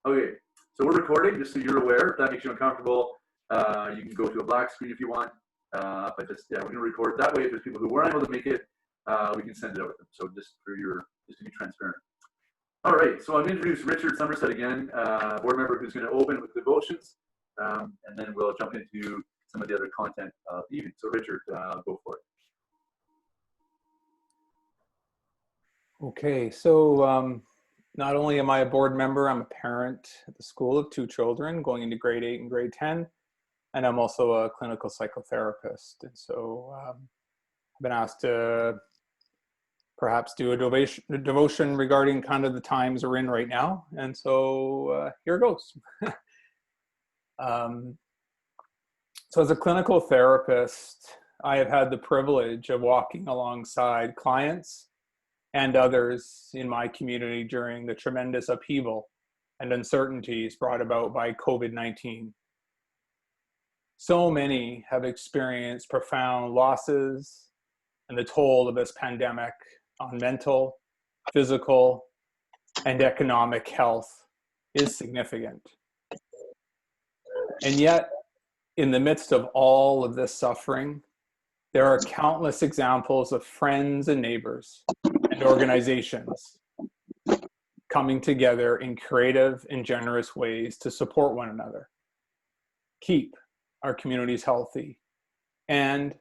Okay, so we're recording, just so you're aware. If that makes you uncomfortable, you can go to a black screen if you want. But just, yeah, we're gonna record. That way, if there's people who weren't able to make it, we can send it out to them. So just to be transparent. All right, so I'm introduce Richard Somerset again, board member who's gonna open with devotions, and then we'll jump into some of the other content of the evening. So Richard, go for it. Okay, so not only am I a board member, I'm a parent at the school of 2 children going into grade 8 and grade 10, and I'm also a clinical psychotherapist. And so I've been asked to perhaps do a devotion regarding kind of the times we're in right now. And so here goes. So as a clinical therapist, I have had the privilege of walking alongside clients and others in my community during the tremendous upheaval and uncertainties brought about by COVID-19. So many have experienced profound losses, and the toll of this pandemic on mental, physical, and economic health is significant. And yet, in the midst of all of this suffering, there are countless examples of friends and neighbors and organizations coming together in creative and generous ways to support one another, keep our communities healthy, and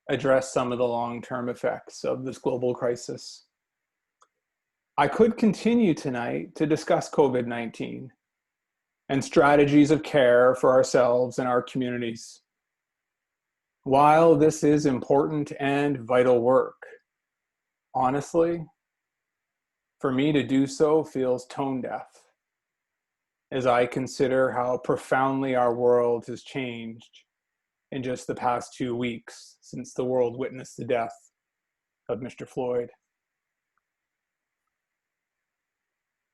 address some of the long-term effects of this global crisis. I could continue tonight to discuss COVID-19 and strategies of care for ourselves and our communities. While this is important and vital work, honestly, for me to do so feels tone deaf as I consider how profoundly our world has changed in just the past 2 weeks since the world witnessed the death of Mr. Floyd.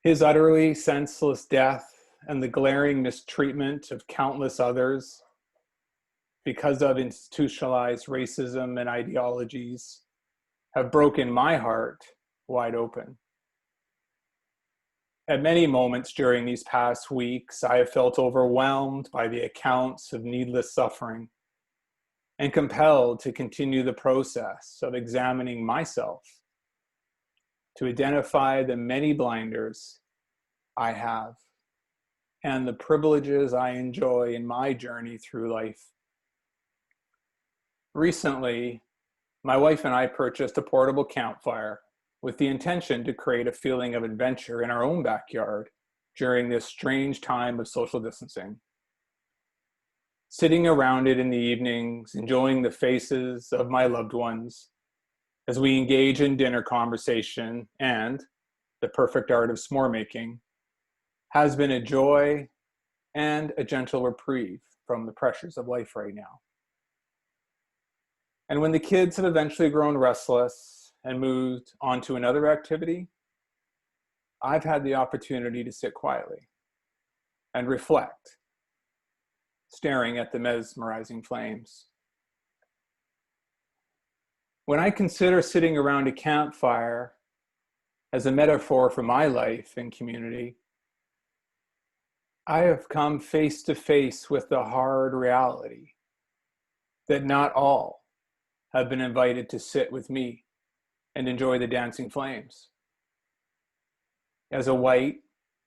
His utterly senseless death and the glaring mistreatment of countless others because of institutionalized racism and ideologies have broken my heart wide open. At many moments during these past weeks, I have felt overwhelmed by the accounts of needless suffering and compelled to continue the process of examining myself to identify the many blinders I have and the privileges I enjoy in my journey through life. Recently, my wife and I purchased a portable campfire with the intention to create a feeling of adventure in our own backyard during this strange time of social distancing. Sitting around it in the evenings, enjoying the faces of my loved ones as we engage in dinner conversation and the perfect art of s'more making has been a joy and a gentle reprieve from the pressures of life right now. And when the kids have eventually grown restless and moved on to another activity, I've had the opportunity to sit quietly and reflect, staring at the mesmerizing flames. When I consider sitting around a campfire as a metaphor for my life and community, I have come face to face with the hard reality that not all have been invited to sit with me and enjoy the dancing flames. As a white,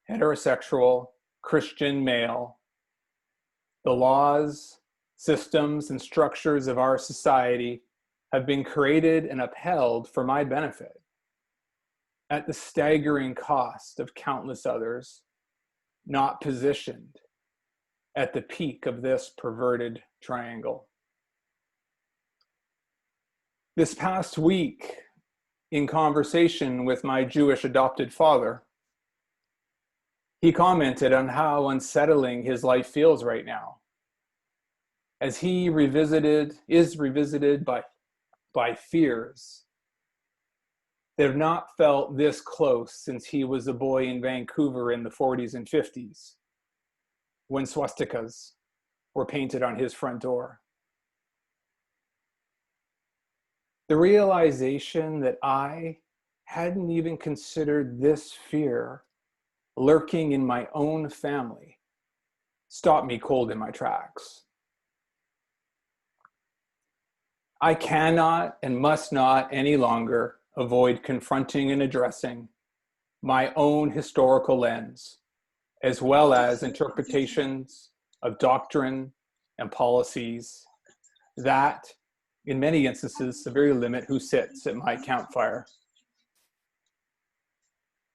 heterosexual, Christian male, the laws, systems, and structures of our society have been created and upheld for my benefit at the staggering cost of countless others not positioned at the peak of this perverted triangle. This past week, in conversation with my Jewish adopted father, he commented on how unsettling his life feels right now, as he is revisited by fears that have not felt this close since he was a boy in Vancouver in the 40s and 50s, when swastikas were painted on his front door. The realization that I hadn't even considered this fear lurking in my own family, stop me cold in my tracks. I cannot and must not any longer avoid confronting and addressing my own historical lens, as well as interpretations of doctrine and policies that, in many instances, severely limit who sits at my campfire.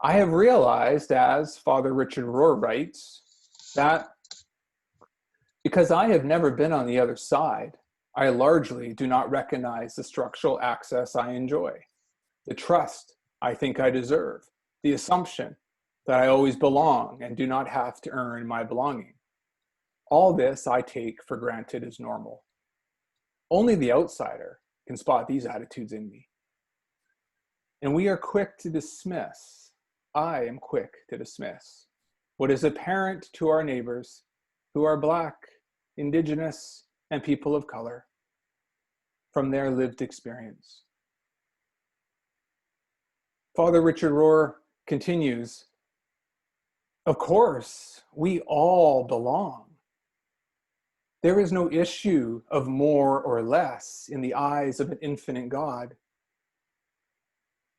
I have realized, as Father Richard Rohr writes, that because I have never been on the other side, I largely do not recognize the structural access I enjoy, the trust I think I deserve, the assumption that I always belong and do not have to earn my belonging. All this I take for granted as normal. Only the outsider can spot these attitudes in me. And we are quick to dismiss, I am quick to dismiss, what is apparent to our neighbors who are Black, Indigenous, and people of color from their lived experience. Father Richard Rohr continues, of course, we all belong. There is no issue of more or less in the eyes of an infinite God.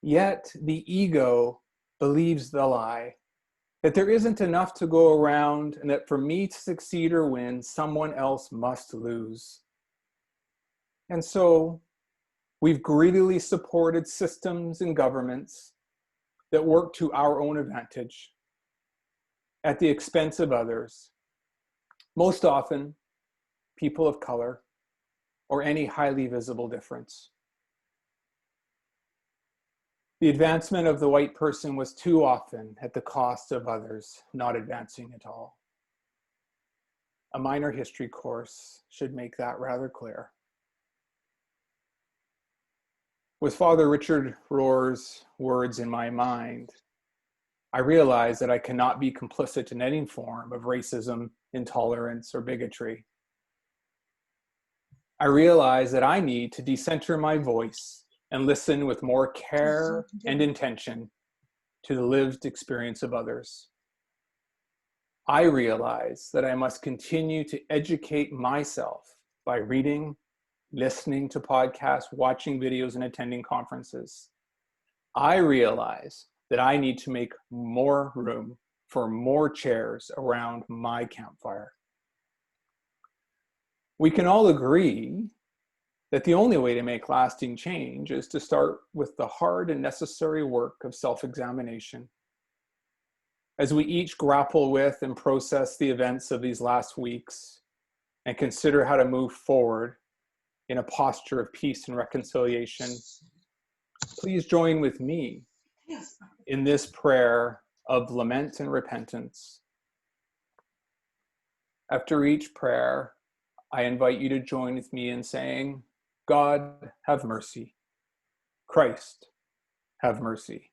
Yet the ego believes the lie that there isn't enough to go around and that for me to succeed or win, someone else must lose. And so we've greedily supported systems and governments that work to our own advantage at the expense of others, most often people of color or any highly visible difference. The advancement of the white person was too often at the cost of others not advancing at all. A minor history course should make that rather clear. With Father Richard Rohr's words in my mind, I realize that I cannot be complicit in any form of racism, intolerance, or bigotry. I realize that I need to decenter my voice and listen with more care and intention to the lived experience of others. I realize that I must continue to educate myself by reading, listening to podcasts, watching videos, and attending conferences. I realize that I need to make more room for more chairs around my campfire. We can all agree that the only way to make lasting change is to start with the hard and necessary work of self-examination. As we each grapple with and process the events of these last weeks and consider how to move forward in a posture of peace and reconciliation, please join with me in this prayer of lament and repentance. After each prayer, I invite you to join with me in saying, God, have mercy. Christ, have mercy.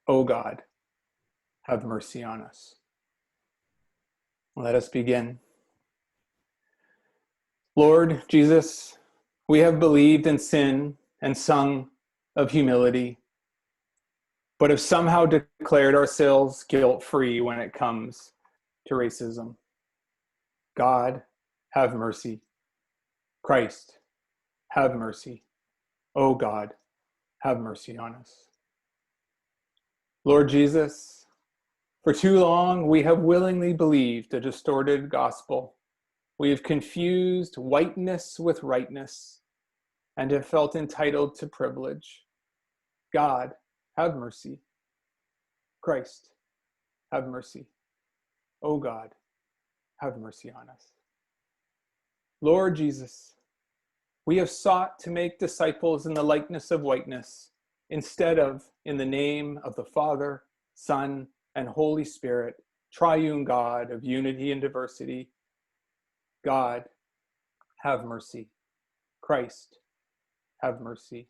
O God, have mercy on us. Let us begin. Lord Jesus, we have believed in sin and sung of humility, but have somehow declared ourselves guilt-free when it comes to racism. God, have mercy. Christ, have mercy. O God, have mercy on us. Lord Jesus, for too long we have willingly believed a distorted gospel. We have confused whiteness with rightness and have felt entitled to privilege. God, have mercy. Christ, have mercy. O God, have mercy on us. Lord Jesus, we have sought to make disciples in the likeness of whiteness instead of in the name of the Father, Son, and Holy Spirit, triune God of unity and diversity. God, have mercy. Christ, have mercy.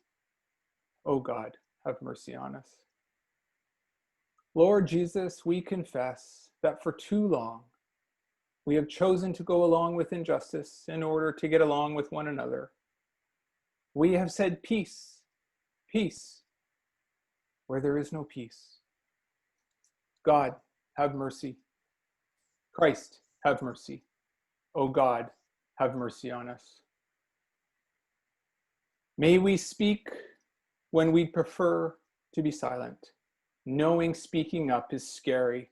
O God, have mercy on us. Lord Jesus, we confess that for too long we have chosen to go along with injustice in order to get along with one another. We have said peace, peace, where there is no peace. God, have mercy. Christ, have mercy. O God, have mercy on us. May we speak when we prefer to be silent, knowing speaking up is scary,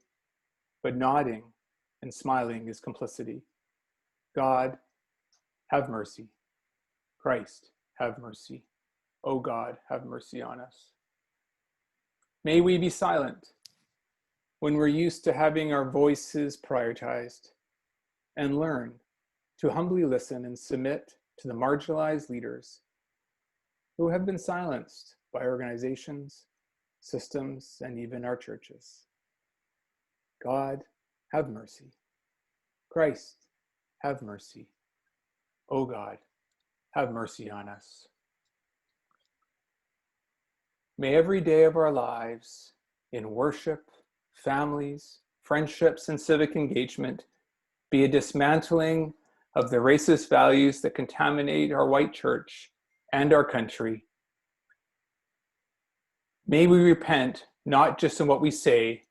but nodding and smiling is complicity. God, have mercy. Christ, have mercy. O God, have mercy on us. May we be silent when we're used to having our voices prioritized, and learn to humbly listen and submit to the marginalized leaders who have been silenced by organizations, systems, and even our churches. God, have mercy. Christ, have mercy. O God, have mercy on us. May every day of our lives, in worship, families, friendships, and civic engagement, be a dismantling of the racist values that contaminate our white church and our country. May we repent not just in what we say,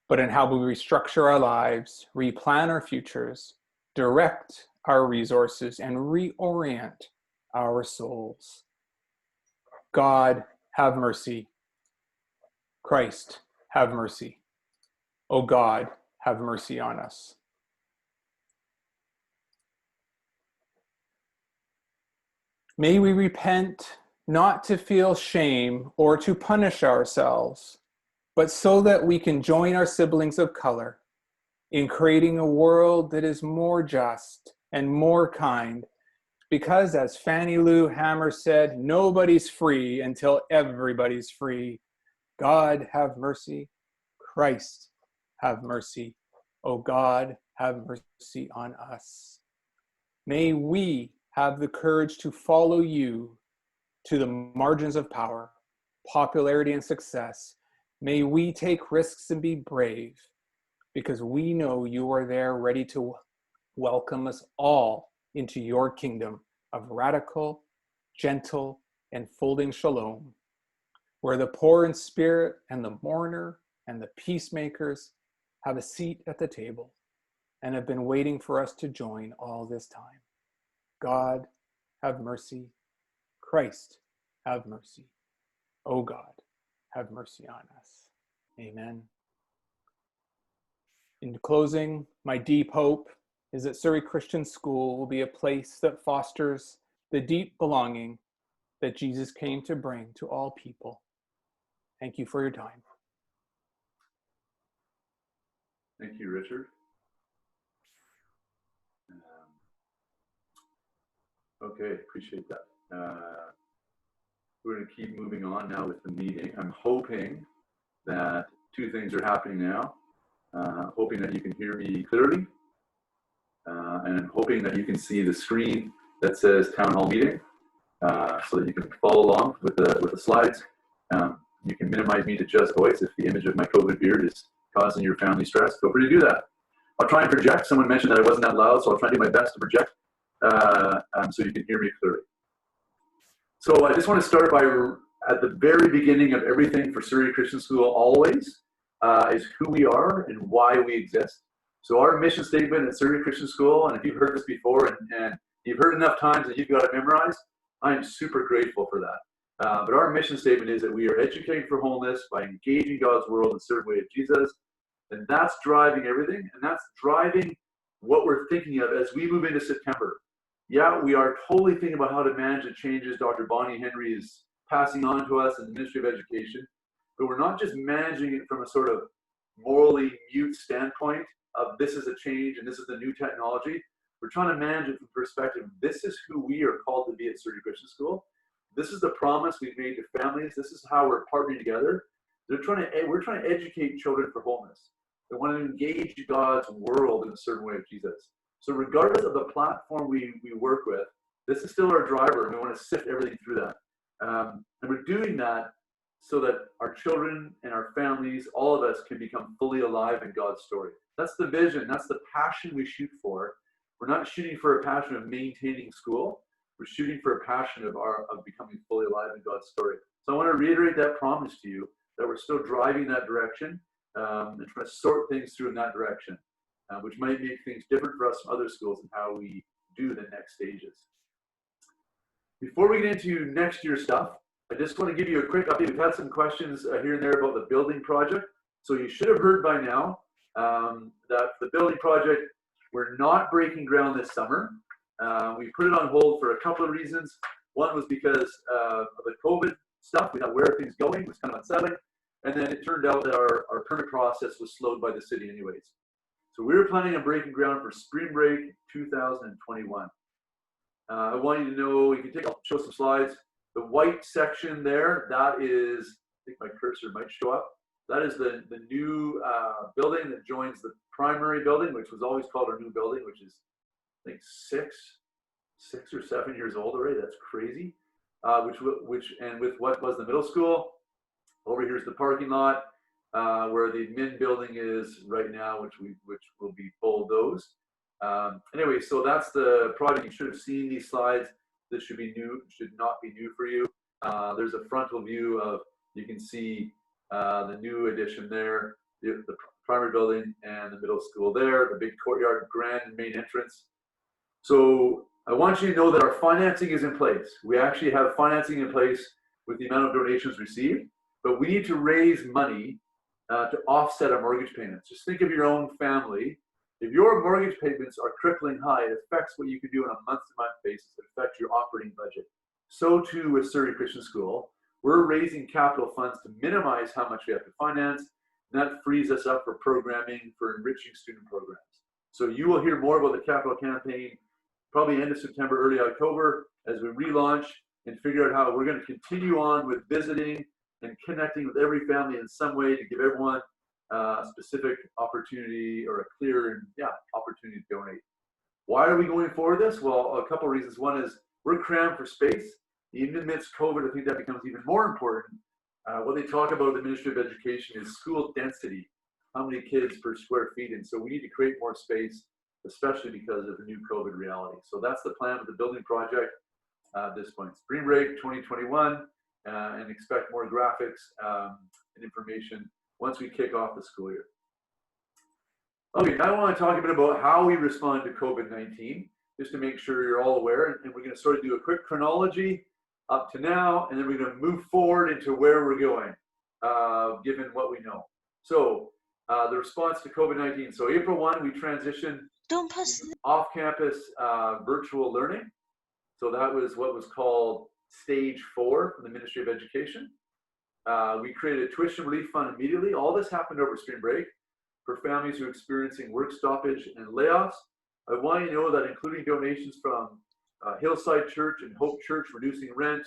but in how we restructure our lives, replan our futures, direct our resources, and reorient our souls. God, have mercy. Christ, have mercy. O God, have mercy on us. May we repent not to feel shame or to punish ourselves, but so that we can join our siblings of color in creating a world that is more just and more kind. Because as Fannie Lou Hamer said, nobody's free until everybody's free. God, have mercy. Christ, have mercy. O God, have mercy on us. May we have the courage to follow you to the margins of power, popularity, and success. May we take risks and be brave, because we know you are there ready to welcome us all into your kingdom of radical, gentle, and folding shalom, where the poor in spirit and the mourner and the peacemakers have a seat at the table and have been waiting for us to join all this time. God, have mercy. Christ, have mercy. O God, have mercy on us. Amen. In closing, my deep hope is that Surrey Christian School will be a place that fosters the deep belonging that Jesus came to bring to all people. Thank you for your time. Thank you, Richard. Okay, appreciate that. We're going to keep moving on now with the meeting. I'm hoping that two things are happening now. Hoping that you can hear me clearly, and I'm hoping that you can see the screen that says Town Hall Meeting, so that you can follow along with the slides. You can minimize me to just voice if the image of my COVID beard is causing your family stress. Feel free to do that. I'll try and project. Someone mentioned that I wasn't that loud, so I'll try and do my best to project so you can hear me clearly. So I just want to start by, at the very beginning of everything for Surrey Christian School always, is who we are and why we exist. So our mission statement at Surrey Christian School, and if you've heard this before and you've heard enough times that you've got it memorized, I am super grateful for that. But our mission statement is that we are educating for wholeness by engaging God's world in the served way of Jesus. And that's driving everything. And that's driving what we're thinking of as we move into September. Yeah, we are totally thinking about how to manage the changes Dr. Bonnie Henry is passing on to us in the Ministry of Education. But we're not just managing it from a sort of morally mute standpoint of this is a change and this is the new technology. We're trying to manage it from the perspective, this is who we are called to be at Surrey Christian School. This is the promise we've made to families. This is how we're partnering together. We're trying to educate children for wholeness. We want to engage God's world in a certain way of Jesus. So regardless of the platform we work with, this is still our driver, and we want to sift everything through that. And we're doing that so that our children and our families, all of us, can become fully alive in God's story. That's the vision. That's the passion we shoot for. We're not shooting for a passion of maintaining school. We're shooting for a passion of becoming fully alive in God's story. So I want to reiterate that promise to you that we're still driving that direction. and try to sort things through in that direction, which might make things different for us from other schools and how we do the next stages. Before we get into next year's stuff, I just want to give you a quick update. We've had some questions here and there about the building project. So you should have heard by now that the building project, we're not breaking ground this summer. We put it on hold for a couple of reasons. One was because of the COVID stuff. We thought where are things going? It was kind of unsettling. And then it turned out that our permit process was slowed by the city anyways. So we were planning on breaking ground for spring break 2021. I want you to know, you can show some slides. The white section there, that is, I think my cursor might show up. That is the new building that joins the primary building, which was always called our new building, which is, I think, six or 7 years old already. That's crazy. And with what was the middle school, over here's the parking lot where the admin building is right now, which will be bulldozed. Anyway, so that's the project. You should have seen these slides. This should be new, should not be new for you. There's a frontal view of, you can see the new addition there, the primary building and the middle school there, the big courtyard, grand main entrance. So I want you to know that our financing is in place. We actually have financing in place with the amount of donations received, but we need to raise money to offset our mortgage payments. Just think of your own family. If your mortgage payments are crippling high, it affects what you can do on a month-to-month basis. It affects your operating budget. So too with Surrey Christian School. We're raising capital funds to minimize how much we have to finance, and that frees us up for programming, for enriching student programs. So you will hear more about the capital campaign probably end of September, early October, as we relaunch and figure out how we're going to continue on with visiting and connecting with every family in some way to give everyone a specific opportunity or a clear opportunity to donate. Why are we going for this? Well, a couple of reasons. One is we're crammed for space. Even amidst COVID, I think that becomes even more important. What they talk about in the Ministry of Education is school density, how many kids per square feet. And so we need to create more space, especially because of the new COVID reality. So that's the plan with the building project at this point. Spring break 2021, and expect more graphics and information once we kick off the school year. Okay, now I want to talk a bit about how we respond to COVID-19, just to make sure you're all aware. And we're going to sort of do a quick chronology up to now, and then we're going to move forward into where we're going, given what we know. So the response to COVID-19. So April 1, we transitioned off-campus virtual learning. So that was what was called stage 4 from the Ministry of Education. We created a tuition relief fund immediately. All this happened over spring break for families who are experiencing work stoppage and layoffs. I want you to know that including donations from Hillside Church and Hope Church reducing rent,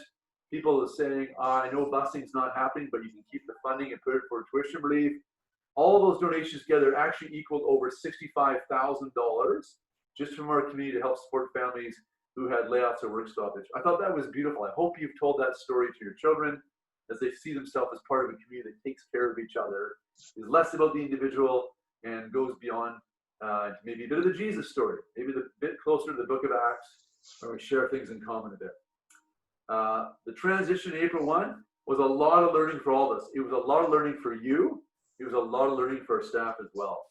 people are saying, I know busing's not happening, but you can keep the funding and put it for tuition relief. All those donations together actually equaled over $65,000 just from our community to help support families who had layoffs or work stoppage. I thought that was beautiful. I hope you've told that story to your children as they see themselves as part of a community that takes care of each other, is less about the individual and goes beyond maybe a bit of the Jesus story, maybe a bit closer to the book of Acts, where we share things in common a bit. The transition April 1 was a lot of learning for all of us. It was a lot of learning for you. It was a lot of learning for our staff as well.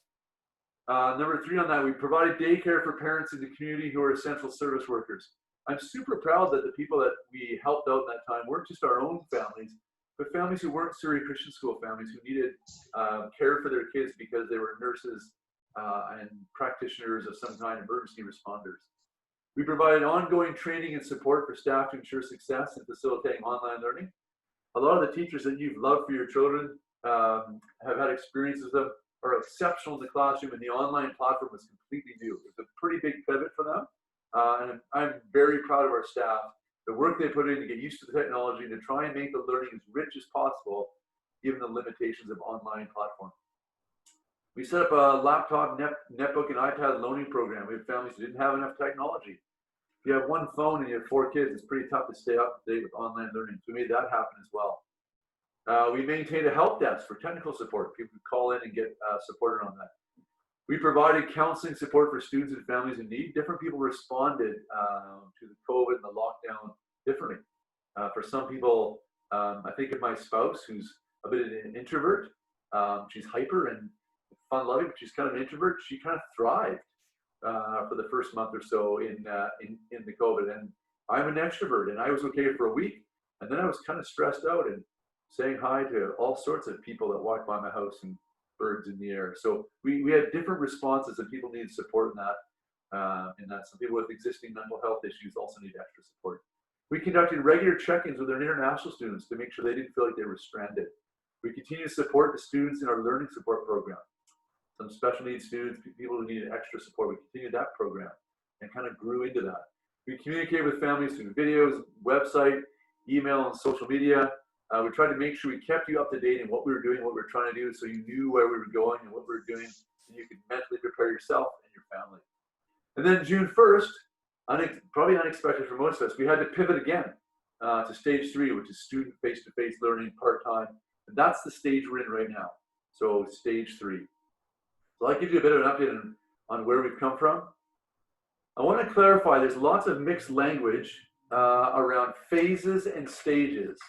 Number 3 on that, we provided daycare for parents in the community who are essential service workers. I'm super proud that the people that we helped out in that time weren't just our own families, but families who weren't Surrey Christian School families who needed care for their kids because they were nurses and practitioners of some kind, emergency responders. We provided ongoing training and support for staff to ensure success in facilitating online learning. A lot of the teachers that you've loved for your children have had experiences with them, are exceptional in the classroom, and the online platform was completely new. It was a pretty big pivot for them. And I'm very proud of our staff, the work they put in to get used to the technology and to try and make the learning as rich as possible, given the limitations of online platform. We set up a laptop, netbook, and iPad loaning program. We had families who didn't have enough technology. If you have one phone and you have 4 kids, it's pretty tough to stay up to date with online learning. So we made that happen as well. We maintained a help desk for technical support. People could call in and get supported on that. We provided counseling support for students and families in need. Different people responded to the COVID and the lockdown differently. For some people, I think of my spouse, who's a bit of an introvert. She's hyper and fun-loving, but she's kind of an introvert. She kind of thrived for the first month or so in the COVID. And I'm an extrovert, and I was okay for a week, and then I was kind of stressed out and saying hi to all sorts of people that walked by my house and birds in the air. So we had different responses, and people needed support in that. Some people with existing mental health issues also need extra support. We conducted regular check-ins with our international students to make sure they didn't feel like they were stranded. We continue to support the students in our learning support program. Some special needs students, people who needed extra support, we continued that program and kind of grew into that. We communicate with families through videos, website, email, and social media. We tried to make sure we kept you up to date in what we were doing, what we were trying to do, so you knew where we were going and what we were doing, and you could mentally prepare yourself and your family. And then June 1st, probably unexpected for most of us, we had to pivot again to stage 3, which is student face-to-face learning part-time. And that's the stage we're in right now. So stage 3. So I'll give you a bit of an update on where we've come from. I want to clarify, there's lots of mixed language around phases and stages.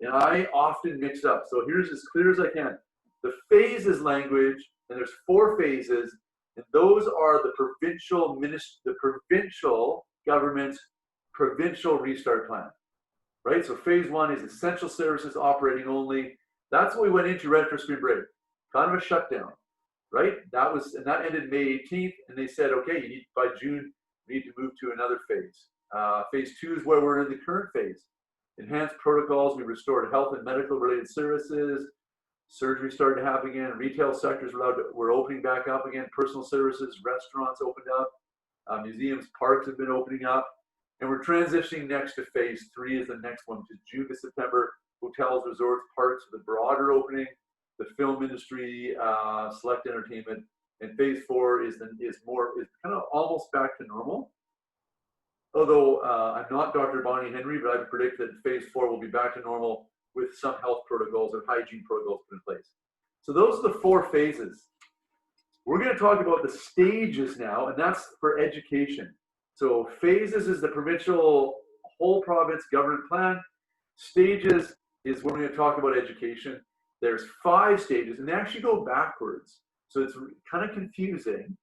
And I often mix up. So here's as clear as I can. The phases language, and there's 4 phases, and those are the provincial government's provincial restart plan, right? So phase 1 is essential services operating only. That's what we went into right after spring break, kind of a shutdown, right? That ended May 18th, and they said, okay, by June, we need to move to another phase. Phase 2 is where we're in the current phase. Enhanced protocols, we restored health and medical related services. Surgery started to happen again. Retail sectors were opening back up again. Personal services, restaurants opened up. Museums, parks have been opening up. And we're transitioning next to phase 3 is the next one, which is June to September. Hotels, resorts, parks with a broader opening. The film industry, select entertainment. And phase 4 is kind of almost back to normal. Although I'm not Dr. Bonnie Henry, but I predict that phase 4 will be back to normal with some health protocols or hygiene protocols put in place. So those are the 4 phases. We're going to talk about the stages now, and that's for education. So phases is the provincial whole province government plan. Stages is when we're going to talk about education. There's 5 stages, and they actually go backwards. So it's kind of confusing.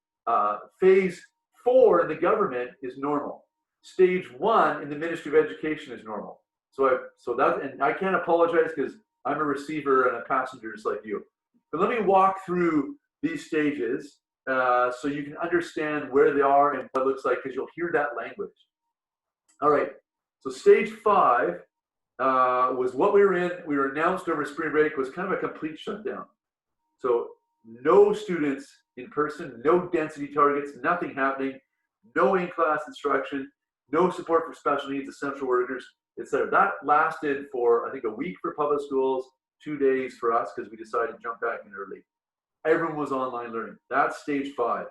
Phase 4 in the government is normal. Stage 1 in the Ministry of Education is normal. And I can't apologize because I'm a receiver and a passenger just like you. But let me walk through these stages so you can understand where they are and what it looks like, because you'll hear that language. All right, so stage 5 was what we were in. We were announced over spring break was kind of a complete shutdown. So no students in person, no density targets, nothing happening, no in-class instruction, no support for special needs, essential workers, etc. That lasted for, I think, a week for public schools, 2 days for us because we decided to jump back in early. Everyone was online learning. That's stage 5.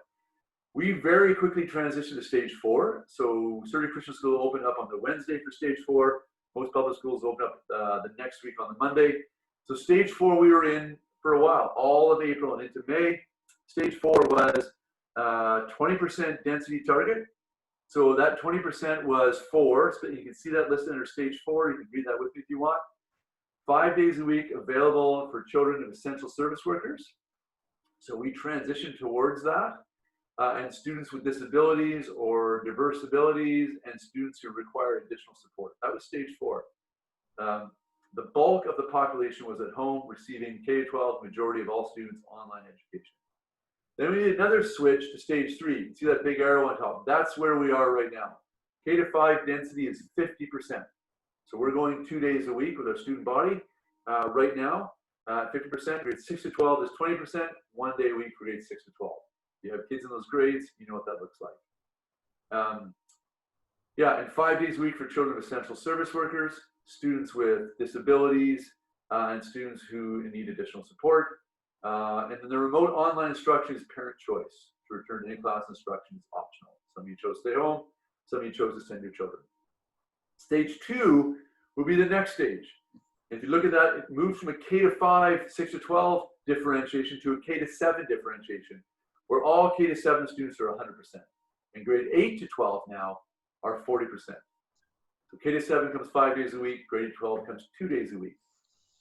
We very quickly transitioned to stage 4. So Surrey Christian School opened up on the Wednesday for stage 4. Most public schools opened up the next week on the Monday. So stage 4 we were in for a while, all of April and into May. Stage 4 was 20% density target. So that 20% was 4. So you can see that listed under stage 4. You can read that with me if you want. 5 days a week available for children of essential service workers. So we transitioned towards that. And students with disabilities or diverse abilities and students who require additional support. That was stage 4. The bulk of the population was at home receiving K-12, majority of all students online education. Then we did another switch to stage 3. You can see that big arrow on top. That's where we are right now. K-5 density is 50%. So we're going 2 days a week with our student body right now. 50%, grades 6 to 12 is 20%, 1 day a week for grades 6 to 12. If you have kids in those grades, you know what that looks like. And 5 days a week for children of essential service workers, students with disabilities, and students who need additional support. And then the remote online instruction is parent choice. To return to in-class instruction is optional. Some of you chose to stay home, some of you chose to send your children. Stage 2 will be the next stage. If you look at that, it moves from a K-5, 6 to 12 differentiation to a K-7 differentiation, where all K-7 students are 100%. And grade 8 to 12 now are 40%. So K-7 comes 5 days a week, grade 12 comes 2 days a week.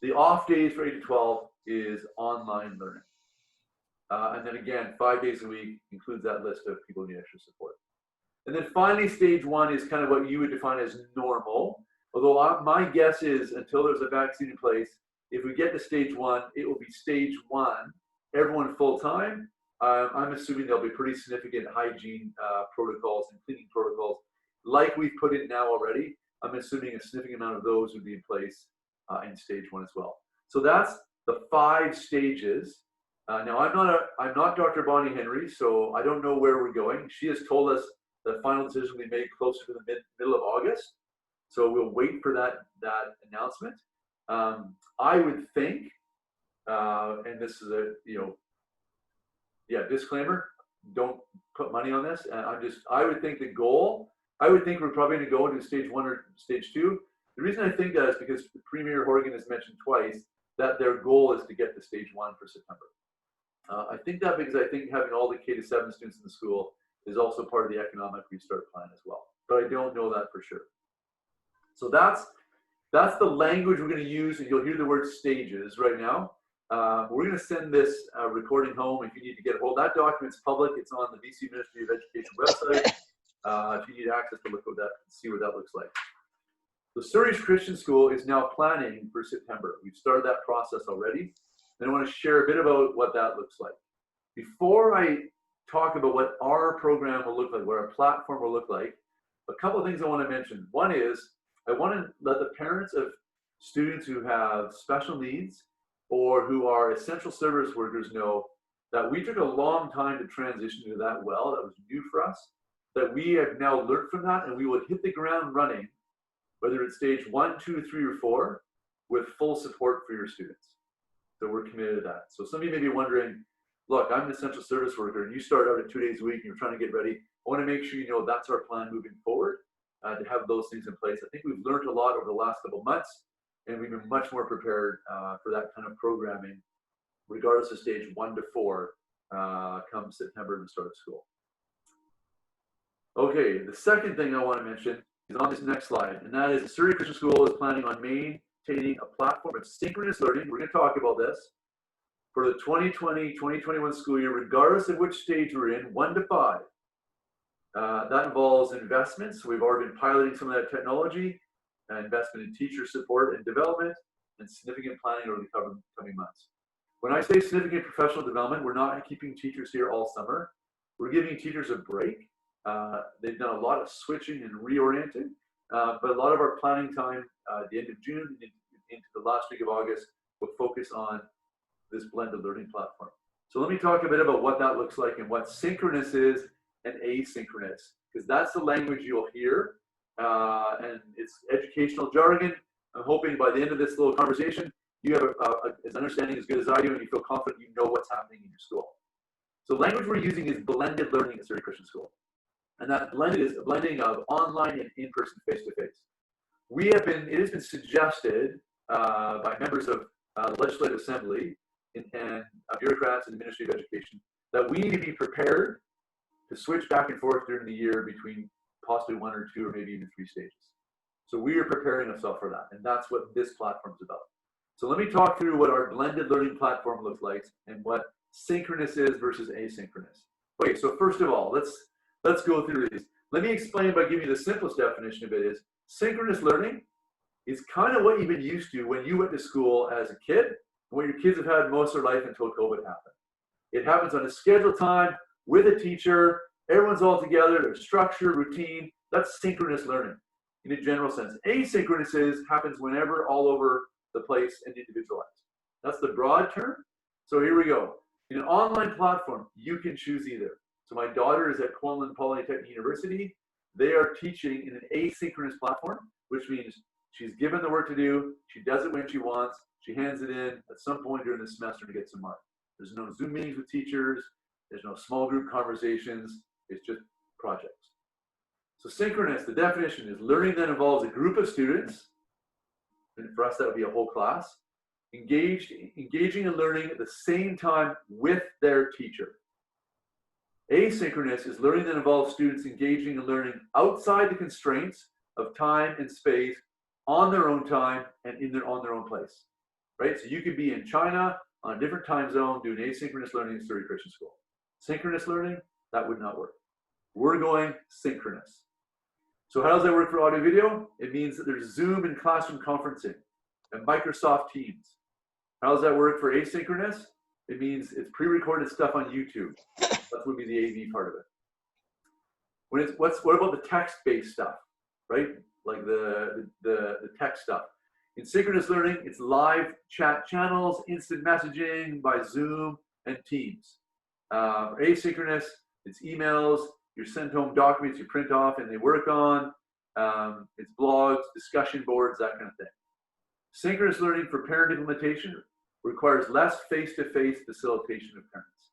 The off days for 8 to 12 is online learning. And then again, 5 days a week includes that list of people who need extra support. And then finally, stage 1 is kind of what you would define as normal. Although my guess is until there's a vaccine in place, if we get to stage 1, it will be stage 1, everyone full time. I'm assuming there'll be pretty significant hygiene protocols and cleaning protocols like we've put in now already. I'm assuming a significant amount of those would be in place in stage 1 as well. So that's the 5 stages. Now I'm not Dr. Bonnie Henry, so I don't know where we're going. She has told us the final decision will be made closer to the middle of August. So we'll wait for that announcement. I would think, and this is a disclaimer, don't put money on this. I would think the goal, I would think we're probably going to go into stage 1 or stage 2. The reason I think that is because the Premier Horgan has mentioned twice that their goal is to get to stage 1 for September. I think that because I think having all the K-7 students in the school is also part of the economic restart plan as well. But I don't know that for sure. So that's the language we're going to use, and you'll hear the word stages right now. We're going to send this recording home if you need to get a hold. That document's public. It's on the BC Ministry of Education website. If you need access to look at that and see what that looks like. The Surrey's Christian School is now planning for September. We've started that process already. And I want to share a bit about what that looks like. Before I talk about what our program will look like, what our platform will look like, a couple of things I want to mention. One is I want to let the parents of students who have special needs or who are essential service workers know that we took a long time to transition to that well. That was new for us. That we have now learned from that, and we will hit the ground running, whether it's stage 1, 2, 3, or 4, with full support for your students. So we're committed to that. So some of you may be wondering, look, I'm an essential service worker, and you start out at 2 days a week, and you're trying to get ready. I want to make sure you know that's our plan moving forward, to have those things in place. I think we've learned a lot over the last couple of months, and we've been much more prepared for that kind of programming, regardless of stage 1 to 4, come September and the start of school. Okay, the second thing I want to mention is on this next slide, and that is the Surrey Christian School is planning on maintaining a platform of synchronous learning. We're going to talk about this for the 2020-2021 school year, regardless of which stage we're in, 1 to 5. That involves investments. We've already been piloting some of that technology, investment in teacher support and development, and significant planning over the coming months. When I say significant professional development, we're not keeping teachers here all summer. We're giving teachers a break. They've done a lot of switching and reorienting, but a lot of our planning time at the end of June into the last week of August will focus on this blended learning platform. So let me talk a bit about what that looks like and what synchronous is and asynchronous, because that's the language you'll hear, and it's educational jargon. I'm hoping by the end of this little conversation, you have an understanding as good as I do, and you feel confident you know what's happening in your school. So language we're using is blended learning at Surrey Christian School. And that blended is a blending of online and in-person, face-to-face. It has been suggested by members of the Legislative Assembly and bureaucrats in the Ministry of Education that we need to be prepared to switch back and forth during the year between possibly 1 or 2 or maybe even 3 stages. So we are preparing ourselves for that, and that's what this platform is about. So let me talk through what our blended learning platform looks like and what synchronous is versus asynchronous. Okay, so first of all, let's go through these. Let me explain by giving you the simplest definition of it is synchronous learning is kind of what you've been used to when you went to school as a kid, and what your kids have had most of their life until COVID happened. It happens on a scheduled time with a teacher, everyone's all together, there's structure, routine. That's synchronous learning in a general sense. Asynchronous happens whenever, all over the place, and individualized. That's the broad term. So here we go. In an online platform, you can choose either. So my daughter is at Kwantlen Polytechnic University. They are teaching in an asynchronous platform, which means she's given the work to do, she does it when she wants, she hands it in at some point during the semester to get some mark. There's no Zoom meetings with teachers, there's no small group conversations, it's just projects. So synchronous, the definition is learning that involves a group of students, and for us that would be a whole class, engaging in learning at the same time with their teacher. Asynchronous is learning that involves students engaging in learning outside the constraints of time and space on their own time and on their own place, right? So you could be in China on a different time zone doing asynchronous learning in Surrey Christian School. Synchronous learning, that would not work. We're going synchronous. So how does that work for audio video? It means that there's Zoom and classroom conferencing and Microsoft Teams. How does that work for asynchronous? It means it's pre-recorded stuff on YouTube. That would be the AV part of it. When it's what about the text-based stuff, right? Like the text stuff. In synchronous learning, it's live chat channels, instant messaging by Zoom and Teams. Asynchronous, it's emails, you send home documents you print off and they work on. It's blogs, discussion boards, that kind of thing. Synchronous learning for parent implementation requires less face-to-face facilitation of parents.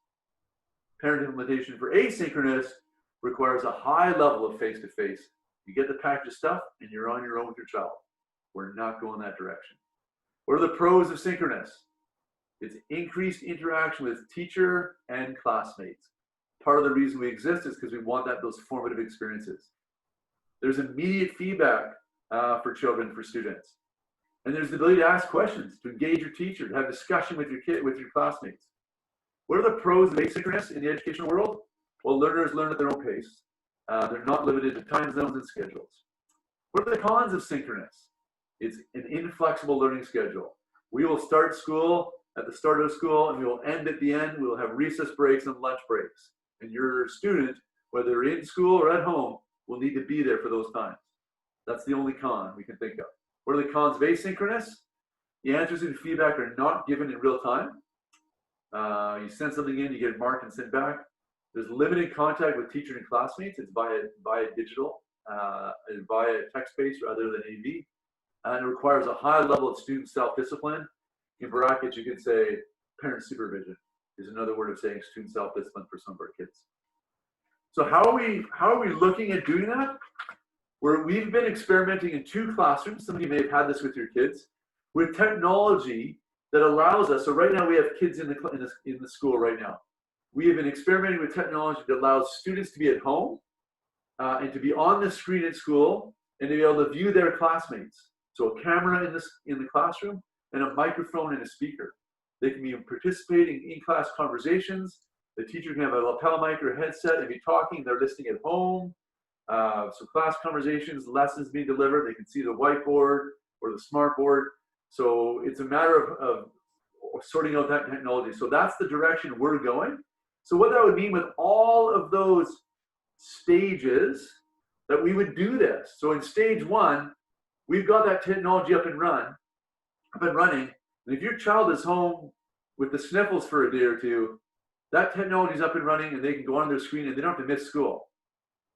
Parent implementation for asynchronous requires a high level of face-to-face. You get the package of stuff and you're on your own with your child. We're not going that direction. What are the pros of synchronous? It's increased interaction with teacher and classmates. Part of the reason we exist is because we want those formative experiences. There's immediate feedback for children, for students. And there's the ability to ask questions, to engage your teacher, to have discussion with your classmates. What are the pros of asynchronous in the educational world? Well, learners learn at their own pace. They're not limited to time zones and schedules. What are the cons of synchronous? It's an inflexible learning schedule. We will start school at the start of school and we will end at the end. We will have recess breaks and lunch breaks. And your student, whether in school or at home, will need to be there for those times. That's the only con we can think of. What are the cons of asynchronous? The answers and feedback are not given in real time. You send something in, you get it marked and sent back. There's limited contact with teacher and classmates. It's via digital, via text-based rather than AV. And it requires a high level of student self-discipline. In brackets, you could say parent supervision is another word of saying student self-discipline for some of our kids. So how are we looking at doing that? We've been experimenting in 2 classrooms. Some of you may have had this with your kids, with technology that allows us. So right now we have kids in the school right now. We have been experimenting with technology that allows students to be at home and to be on the screen at school and to be able to view their classmates. So a camera in the classroom and a microphone and a speaker. They can be participating in class conversations. The teacher can have a lapel mic or a headset and be talking. They're listening at home. So class conversations, lessons being delivered. They can see the whiteboard or the smart board. So it's a matter of sorting out that technology. So that's the direction we're going. So what that would mean with all of those stages, that we would do this. So in stage 1, we've got that technology up and running. And if your child is home with the sniffles for a day or two, that technology is up and running and they can go on their screen and they don't have to miss school.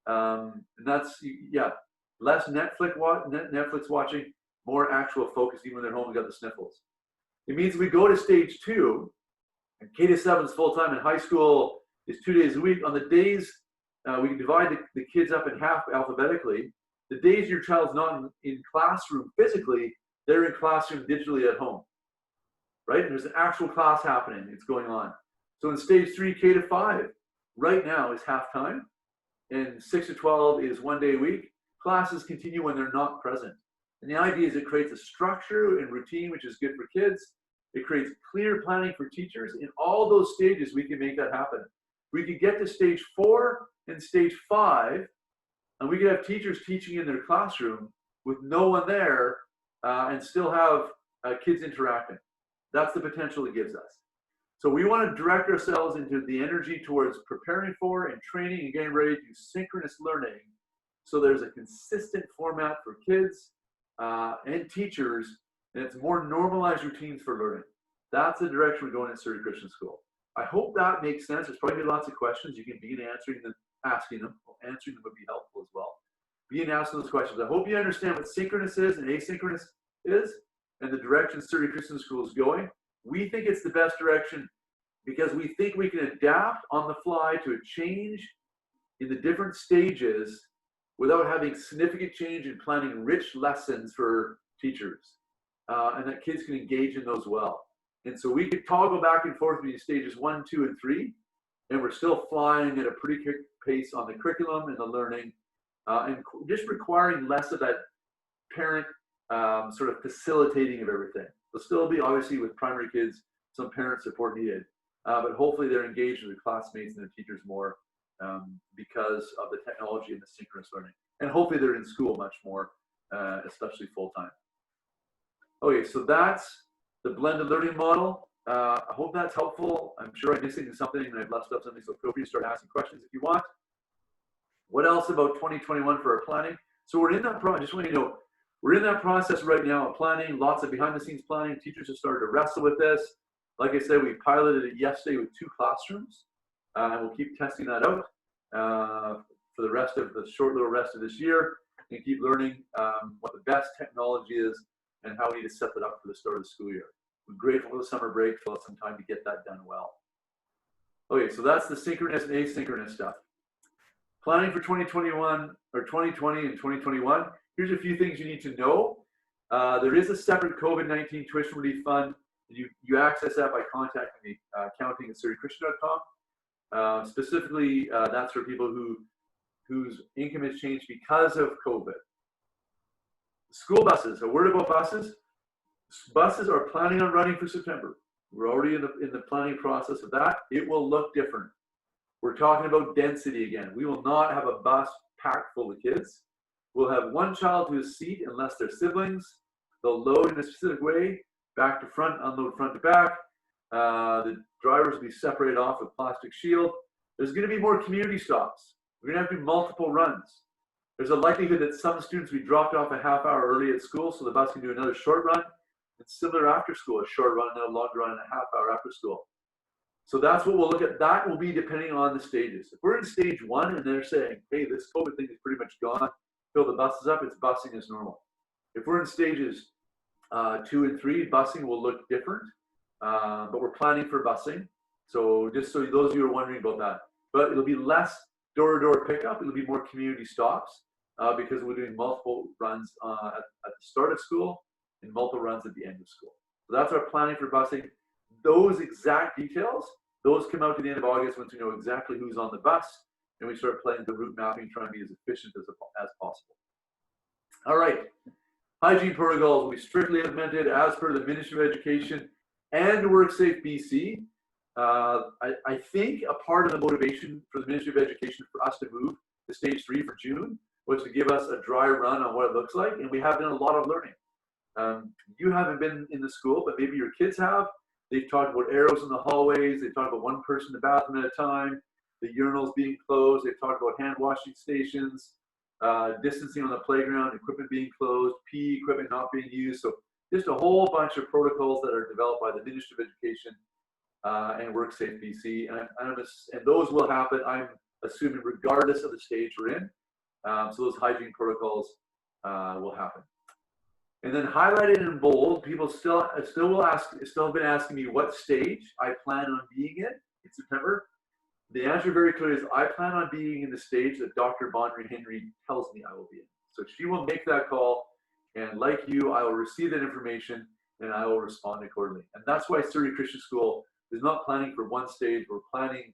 And that's, less Netflix watching, more actual focus even when they're home and got the sniffles. It means we go to stage 2, and K-7 is full-time, and high school is 2 days a week. On the days, we can divide the kids up in half alphabetically. The days your child's not in classroom physically, they're in classroom digitally at home, right? And there's an actual class happening, it's going on. So in stage 3, K-5, right now is half time, and 6 to 12 is 1 day a week. Classes continue when they're not present. And the idea is it creates a structure and routine, which is good for kids. It creates clear planning for teachers. In all those stages, we can make that happen. We could get to stage 4 and stage 5, and we could have teachers teaching in their classroom with no one there and still have kids interacting. That's the potential it gives us. So we want to direct ourselves into the energy towards preparing for and training and getting ready to do synchronous learning. So there's a consistent format for kids and teachers, and it's more normalized routines for learning. That's the direction we're going at Surrey Christian School. I hope that makes sense. There's probably lots of questions. You can begin answering them, asking them. Answering them would be helpful as well. Begin asking those questions. I hope you understand what synchronous is and asynchronous is and the direction Surrey Christian School is going. We think it's the best direction because we think we can adapt on the fly to a change in the different stages without having significant change in planning rich lessons for teachers, and that kids can engage in those well. And so we could toggle back and forth between stages 1, 2, and 3, and we're still flying at a pretty quick pace on the curriculum and the learning, and just requiring less of that parent sort of facilitating of everything. There'll still be, obviously, with primary kids, some parent support needed. But hopefully they're engaged with their classmates and their teachers more because of the technology and the synchronous learning. And hopefully they're in school much more, especially full-time. Okay, so that's the blended learning model. I hope that's helpful. I'm sure I'm missing something and I've left up something, so feel free to start asking questions if you want. What else about 2021 for our planning? So we're in that process, just want you to know, we're in that process right now of planning, lots of behind the scenes planning. Teachers have started to wrestle with this. Like I said, we piloted it yesterday with 2 classrooms, and we'll keep testing that out for the rest of the short little rest of this year, and keep learning what the best technology is and how we need to set that up for the start of the school year. We're grateful for the summer break, so it's some time to get that done well. Okay, so that's the synchronous and asynchronous stuff. Planning for 2021 or 2020 and 2021. Here's a few things you need to know. There is a separate COVID-19 tuition relief fund. You access that by contacting me, accounting@surreykrishna.com. Specifically, that's for people whose income has changed because of COVID. School buses, a word about buses. Buses are planning on running for September. We're already in the planning process of that. It will look different. We're talking about density again. We will not have a bus packed full of kids. We'll have one child to a seat unless they're siblings. They'll load in a specific way, back to front, unload front to back. The drivers will be separated off with plastic shield. There's going to be more community stops. We're going to have to do multiple runs. There's a likelihood that some students will be dropped off a half hour early at school, so the bus can do another short run. And similar after school, a short run and a longer run and a half hour after school. So that's what we'll look at. That will be depending on the stages. If we're in stage 1 and they're saying, hey, this COVID thing is pretty much gone, fill the buses up, it's busing as normal. If we're in stages 2 and 3, busing will look different, but we're planning for busing. So just so those of you who are wondering about that, but it'll be less door-to-door pickup. It'll be more community stops because we're doing multiple runs at the start of school and multiple runs at the end of school. So that's our planning for busing. Those exact details, those come out to the end of August once we know exactly who's on the bus and we start playing the route mapping, trying to be as efficient as possible. All right, hygiene protocols will be strictly implemented as per the Ministry of Education and WorkSafe BC. I think a part of the motivation for the Ministry of Education for us to move to stage 3 for June was to give us a dry run on what it looks like, and we have done a lot of learning. You haven't been in the school, but maybe your kids have. They've talked about arrows in the hallways. They've talked about one person in the bathroom at a time, the urinals being closed. They've talked about hand washing stations, distancing on the playground, equipment being closed, PE equipment not being used. So just a whole bunch of protocols that are developed by the Ministry of Education and WorkSafe BC. And those will happen, I'm assuming, regardless of the stage we're in. So those hygiene protocols will happen. And then highlighted in bold, people still have been asking me what stage I plan on being in September. The answer very clear is I plan on being in the stage that Dr. Bondre Henry tells me I will be in. So she will make that call, and like you, I will receive that information and I will respond accordingly. And that's why Surrey Christian School is not planning for one stage. We're planning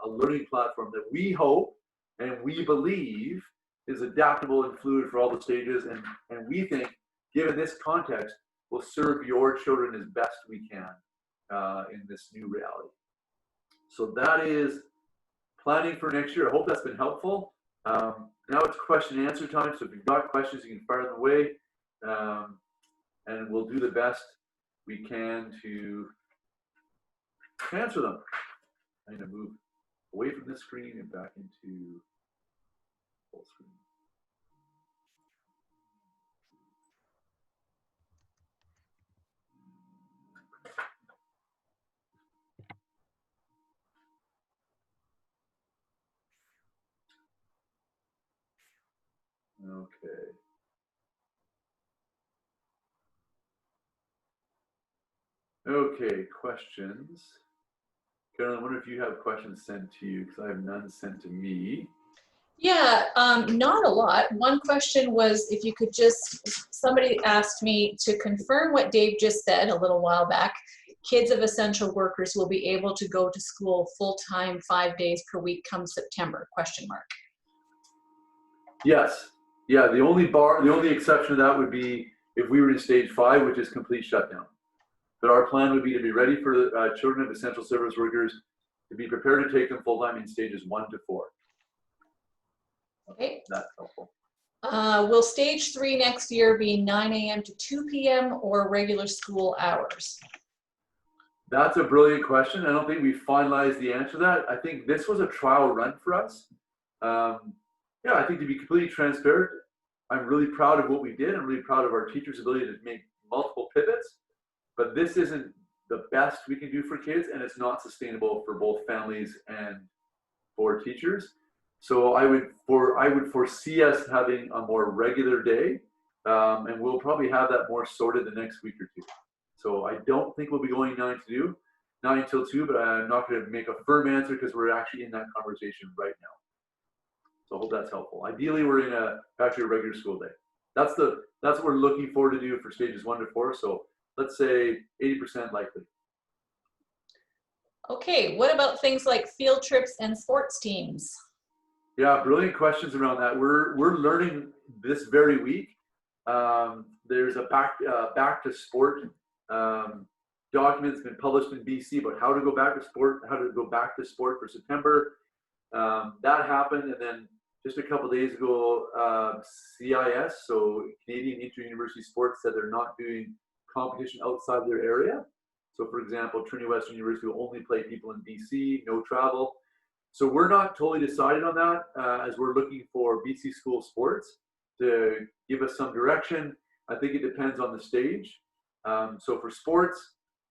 a learning platform that we hope and we believe is adaptable and fluid for all the stages, and we think, given this context, will serve your children as best we can in this new reality. So that is planning for next year. I hope that's been helpful. Now it's question and answer time. So if you've got questions, you can fire them away, and we'll do the best we can to answer them. I'm going to move away from this screen and back into full screen. Okay. Okay, questions. Carolyn, I wonder if you have questions sent to you, because I have none sent to me. Yeah, not a lot. One question was if you could somebody asked me to confirm what Dave just said a little while back. Kids of essential workers will be able to go to school full-time 5 days per week come September, ? Yes. Yeah, the only exception to that would be if we were in stage 5, which is complete shutdown. But our plan would be to be ready for children of essential service workers to be prepared to take them full-time in stages 1 to 4. Okay. That's helpful. Will stage 3 next year be 9 a.m. to 2 p.m. or regular school hours? That's a brilliant question. I don't think we finalized the answer to that. I think this was a trial run for us. Yeah, I think to be completely transparent, I'm really proud of what we did. I'm really proud of our teachers' ability to make multiple pivots, but this isn't the best we can do for kids, and it's not sustainable for both families and for teachers. So I would foresee us having a more regular day, and we'll probably have that more sorted the next week or two. So I don't think we'll be going 9 till 2, but I'm not going to make a firm answer because we're actually in that conversation right now. So I hope that's helpful. Ideally, we're in back to a regular school day. That's what we're looking forward to do for stages 1 to 4. So let's say 80% likely. Okay, what about things like field trips and sports teams? Yeah, brilliant questions around that. We're learning this very week. There's a back to sport document's been published in BC about how to go back to sport for September. That happened, and then just a couple of days ago, CIS, so Canadian Inter-University Sports, said they're not doing competition outside their area. So, for example, Trinity Western University will only play people in BC, no travel. So we're not totally decided on that as we're looking for BC School Sports to give us some direction. I think it depends on the stage. So for sports,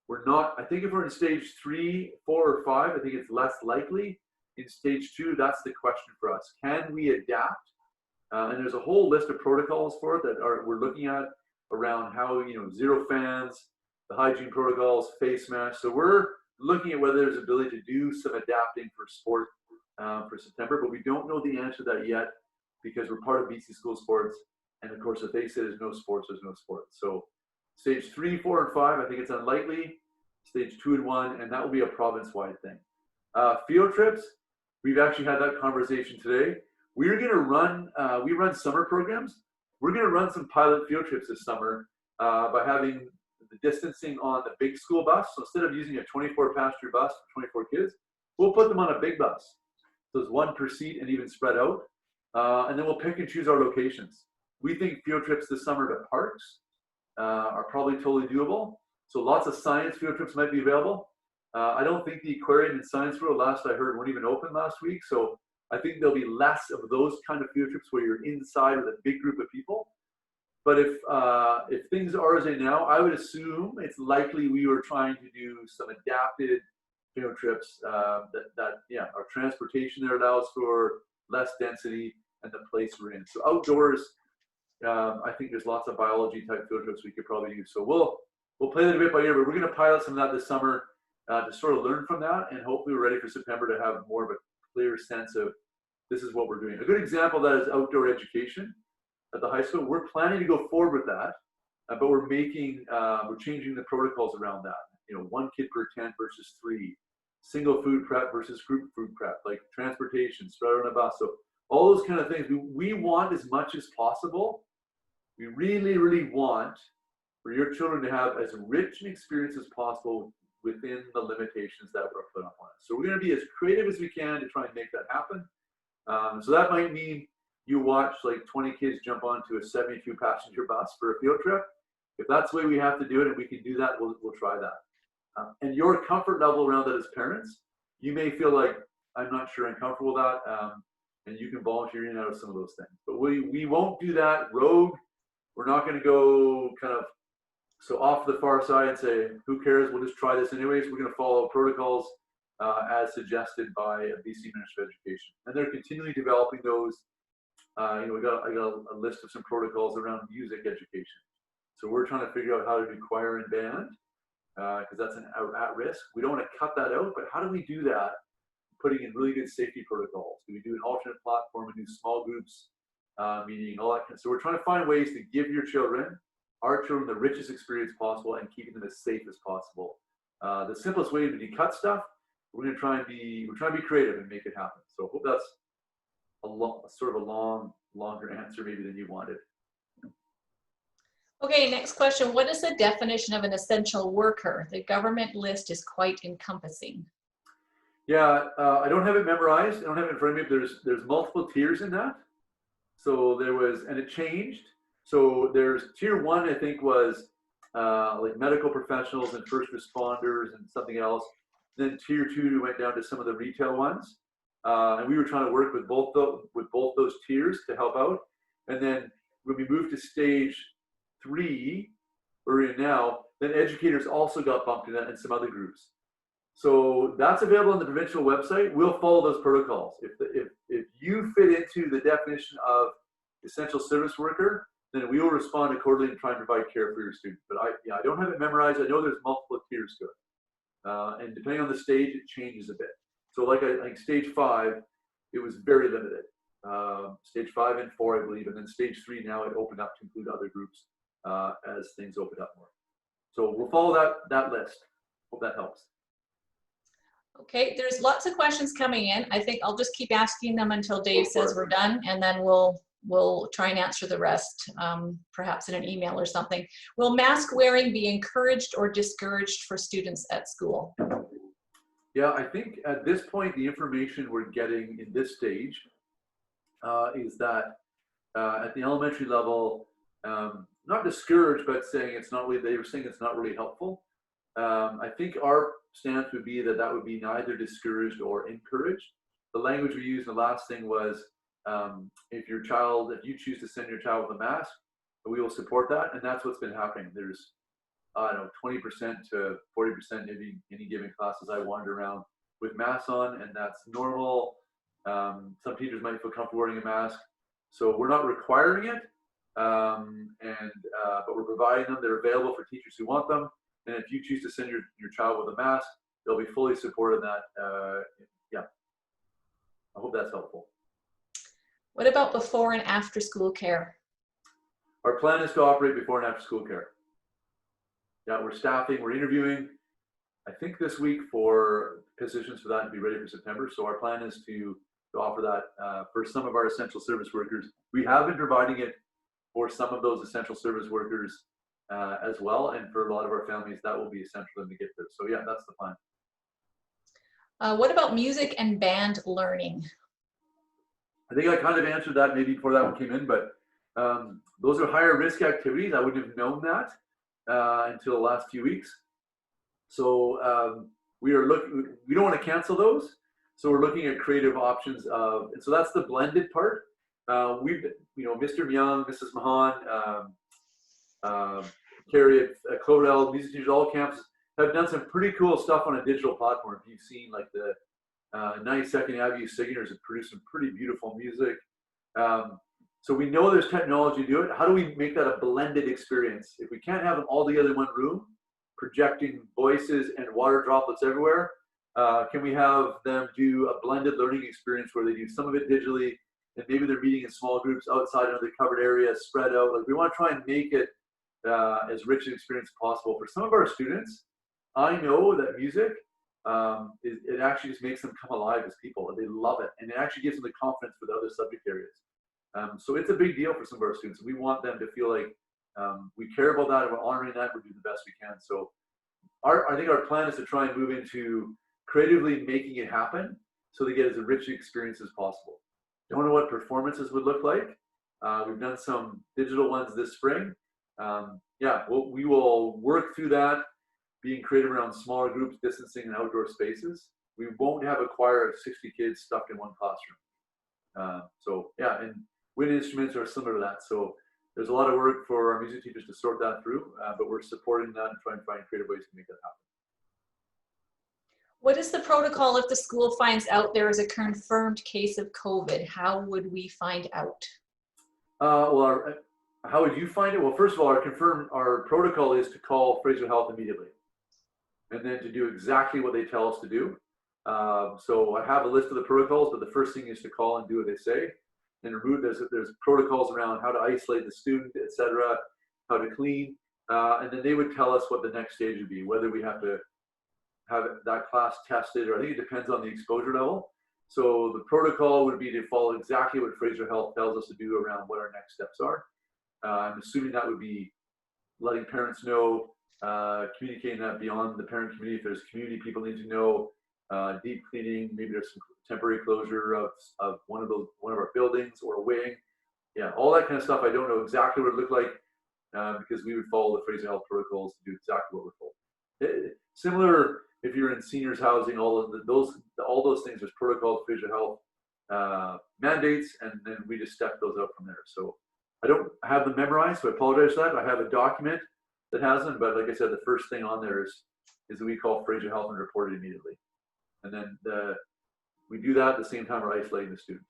I think if we're in stage 3, 4, or 5, I think it's less likely. In stage 2, that's the question for us. Can we adapt? And there's a whole list of protocols for it that we're looking at around how, zero fans, the hygiene protocols, face masks. So we're looking at whether there's ability to do some adapting for sport for September, but we don't know the answer to that yet because we're part of BC School Sports. And of course, if they say there's no sports, there's no sports. So stage 3, 4, and 5, I think it's unlikely. Stage 2 and 1, and that will be a province-wide thing. Field trips, we've actually had that conversation today. We're going to run, we run summer programs. We're going to run some pilot field trips this summer by having the distancing on the big school bus. So instead of using a 24-passenger bus for 24 kids, we'll put them on a big bus. So it's 1 per seat and even spread out. And then we'll pick and choose our locations. We think field trips this summer to parks are probably totally doable. So lots of science field trips might be available. I don't think the aquarium and science world, last I heard, weren't even open last week. So I think there'll be less of those kind of field trips where you're inside with a big group of people. But if things are as they now, I would assume it's likely we were trying to do some adapted field trips that our transportation there allows for less density and the place we're in. So outdoors, I think there's lots of biology type field trips we could probably use. So we'll play that a bit by ear, but we're going to pilot some of that this summer to sort of learn from that, and hopefully we're ready for September to have more of a clear sense of this is what we're doing. A good example of that is outdoor education at the high school. We're planning to go forward with that, but we're changing the protocols around that. 1 kid per tent versus 3, single food prep versus group food prep, like transportation, spread on a bus. So all those kind of things. We want as much as possible. We really, really want for your children to have as rich an experience as possible within the limitations that were put on us. So we're going to be as creative as we can to try and make that happen. So that might mean you watch like 20 kids jump onto a 72-passenger bus for a field trip. If that's the way we have to do it and we can do that, we'll try that. And your comfort level around that as parents, you may feel like, I'm not sure I'm comfortable with that, and you can volunteer in and out of some of those things. But we won't do that rogue. We're not going to go kind of so off the far side and say, who cares, we'll just try this anyways. We're going to follow protocols as suggested by BC Ministry of Education. And they're continually developing those. I got a list of some protocols around music education. So we're trying to figure out how to do choir and band because that's at risk. We don't want to cut that out, but how do we do that? Putting in really good safety protocols. Do we do an alternate platform and do small groups, meaning all that? So we're trying to find ways to give our children, the richest experience possible and keeping them as safe as possible. The simplest way to cut stuff, we're going to try and be creative and make it happen. So I hope that's a longer answer maybe than you wanted. Okay, next question. What is the definition of an essential worker? The government list is quite encompassing. Yeah, I don't have it memorized. I don't have it in front of me. There's multiple tiers in that. So there was, and it changed. So there's tier 1, I think, was like medical professionals and first responders and something else. Then tier 2 we went down to some of the retail ones, and we were trying to work with both those tiers to help out. And then when we moved to stage 3, where we're in now, then educators also got bumped in that, and some other groups. So that's available on the provincial website. We'll follow those protocols. If you fit into the definition of essential service worker, then we will respond accordingly and try and provide care for your student. But I don't have it memorized. I know there's multiple tiers to it. And depending on the stage, it changes a bit. So like I think stage 5, it was very limited. Stage 5 and 4, I believe. And then stage 3, now it opened up to include other groups as things open up more. So we'll follow that list. Hope that helps. Okay, there's lots of questions coming in. I think I'll just keep asking them until Dave says we're done, and then we'll try and answer the rest, perhaps in an email or something. Will mask wearing be encouraged or discouraged for students at school? Yeah, I think at this point, the information we're getting in this stage is that at the elementary level, not discouraged, but saying it's not really, they were saying it's not really helpful. I think our stance would be that would be neither discouraged or encouraged. The language we used in the last thing was, if you choose to send your child with a mask, we will support that, and that's what's been happening. There's, I don't know, 20% to 40% maybe any given classes I wander around with masks on, and that's normal. Some teachers might feel comfortable wearing a mask, so we're not requiring it, but we're providing them. They're available for teachers who want them. And if you choose to send your child with a mask, they'll be fully supported in that. Yeah, I hope that's helpful. What about before and after school care? Our plan is to operate before and after school care. Yeah, we're staffing, we're interviewing, I think this week for positions for that to be ready for September. So our plan is to offer that for some of our essential service workers. We have been providing it for some of those essential service workers as well, and for a lot of our families that will be essential for them to get there. So yeah, that's the plan. What about music and band learning? I think I kind of answered that maybe before that one came in, but those are higher risk activities. I wouldn't have known that until the last few weeks. So we don't want to cancel those. So we're looking at creative options and so that's the blended part. We've, Mr. Myung, Mrs. Mahan, Carrie at Cloverdale, music teachers, all camps have done some pretty cool stuff on a digital platform. If you've seen like the 92nd Avenue Singers have produced some pretty beautiful music. So we know there's technology to do it. How do we make that a blended experience? If we can't have them all together in one room, projecting voices and water droplets everywhere, can we have them do a blended learning experience where they do some of it digitally, and maybe they're meeting in small groups outside of the covered area, spread out. Like we want to try and make it as rich an experience as possible. For some of our students, I know that music, it actually just makes them come alive as people, and they love it, and it actually gives them the confidence for the other subject areas. So it's a big deal for some of our students. We want them to feel like we care about that, and we're honoring that, and we're doing the best we can. So I think our plan is to try and move into creatively making it happen so they get as rich an experience as possible. Don't know what performances would look like. We've done some digital ones this spring. We will work through that, being creative around smaller groups, distancing, and outdoor spaces. We won't have a choir of 60 kids stuck in one classroom. And wind instruments are similar to that. So there's a lot of work for our music teachers to sort that through, but we're supporting that and trying to find creative ways to make that happen. What is the protocol if the school finds out there is a confirmed case of COVID? How would we find out? How would you find it? Well, first of all, our protocol is to call Fraser Health immediately, and then to do exactly what they tell us to do. So I have a list of the protocols, but the first thing is to call and do what they say, and remove. There's protocols around how to isolate the student, etc., how to clean, and then they would tell us what the next stage would be, whether we have to have that class tested, or I think it depends on the exposure level. So the protocol would be to follow exactly what Fraser Health tells us to do around what our next steps are. I'm assuming that would be letting parents know, communicating that beyond the parent community. If there's community people need to know, deep cleaning, maybe there's some temporary closure of one of our buildings or a wing. Yeah, all that kind of stuff. I don't know exactly what it looked like because we would follow the Fraser Health protocols to do exactly what we're told. Similar if you're in seniors housing, all those things. There's protocols, Fraser Health mandates, and then we just step those out from there. So I don't have them memorized, so I apologize for that. I have a document that has them, but like I said, the first thing on there is what we call Fraser Health and report it immediately. And then we do that at the same time we're isolating the student.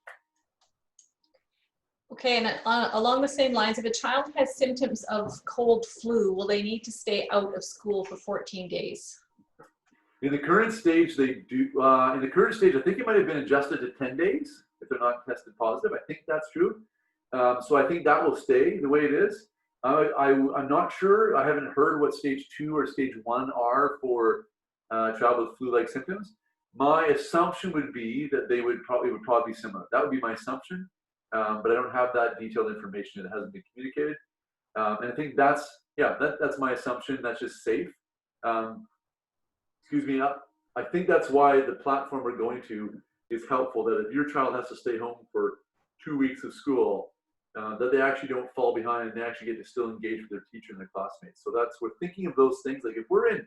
Okay, and along the same lines, if a child has symptoms of cold flu, will they need to stay out of school for 14 days? In the current stage, they do. In the current stage, I think it might have been adjusted to 10 days if they're not tested positive. I think that's true. So I think that will stay the way it is. I'm not sure. I haven't heard what stage 2 or stage 1 are for child with flu-like symptoms. My assumption would be that they would probably be similar. That would be my assumption, but I don't have that detailed information. It hasn't been communicated, and I think that's my assumption. That's just safe. Excuse me. I think that's why the platform we're going to is helpful. That if your child has to stay home for 2 weeks of school, that they actually don't fall behind and they actually get to still engage with their teacher and their classmates. So we're thinking of those things. Like if we're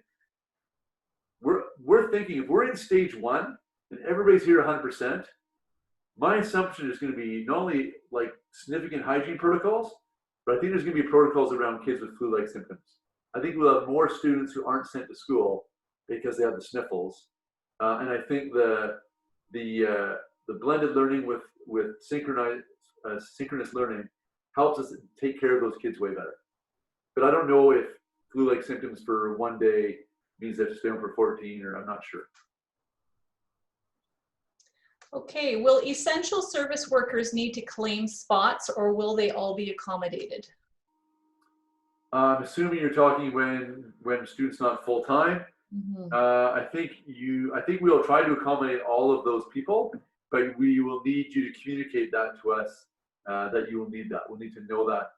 thinking if we're in stage 1 and everybody's here 100%, my assumption is going to be not only like significant hygiene protocols, but I think there's going to be protocols around kids with flu-like symptoms. I think we'll have more students who aren't sent to school because they have the sniffles, and I think the blended learning with synchronous learning helps us take care of those kids way better. But I don't know if flu-like symptoms for 1 day means they have to stay home for 14, or I'm not sure. Okay, will essential service workers need to claim spots, or will they all be accommodated? I'm assuming you're talking when students not full time. Mm-hmm. I think we'll try to accommodate all of those people, but we will need you to communicate that to us, that you will need that. We'll need to know that.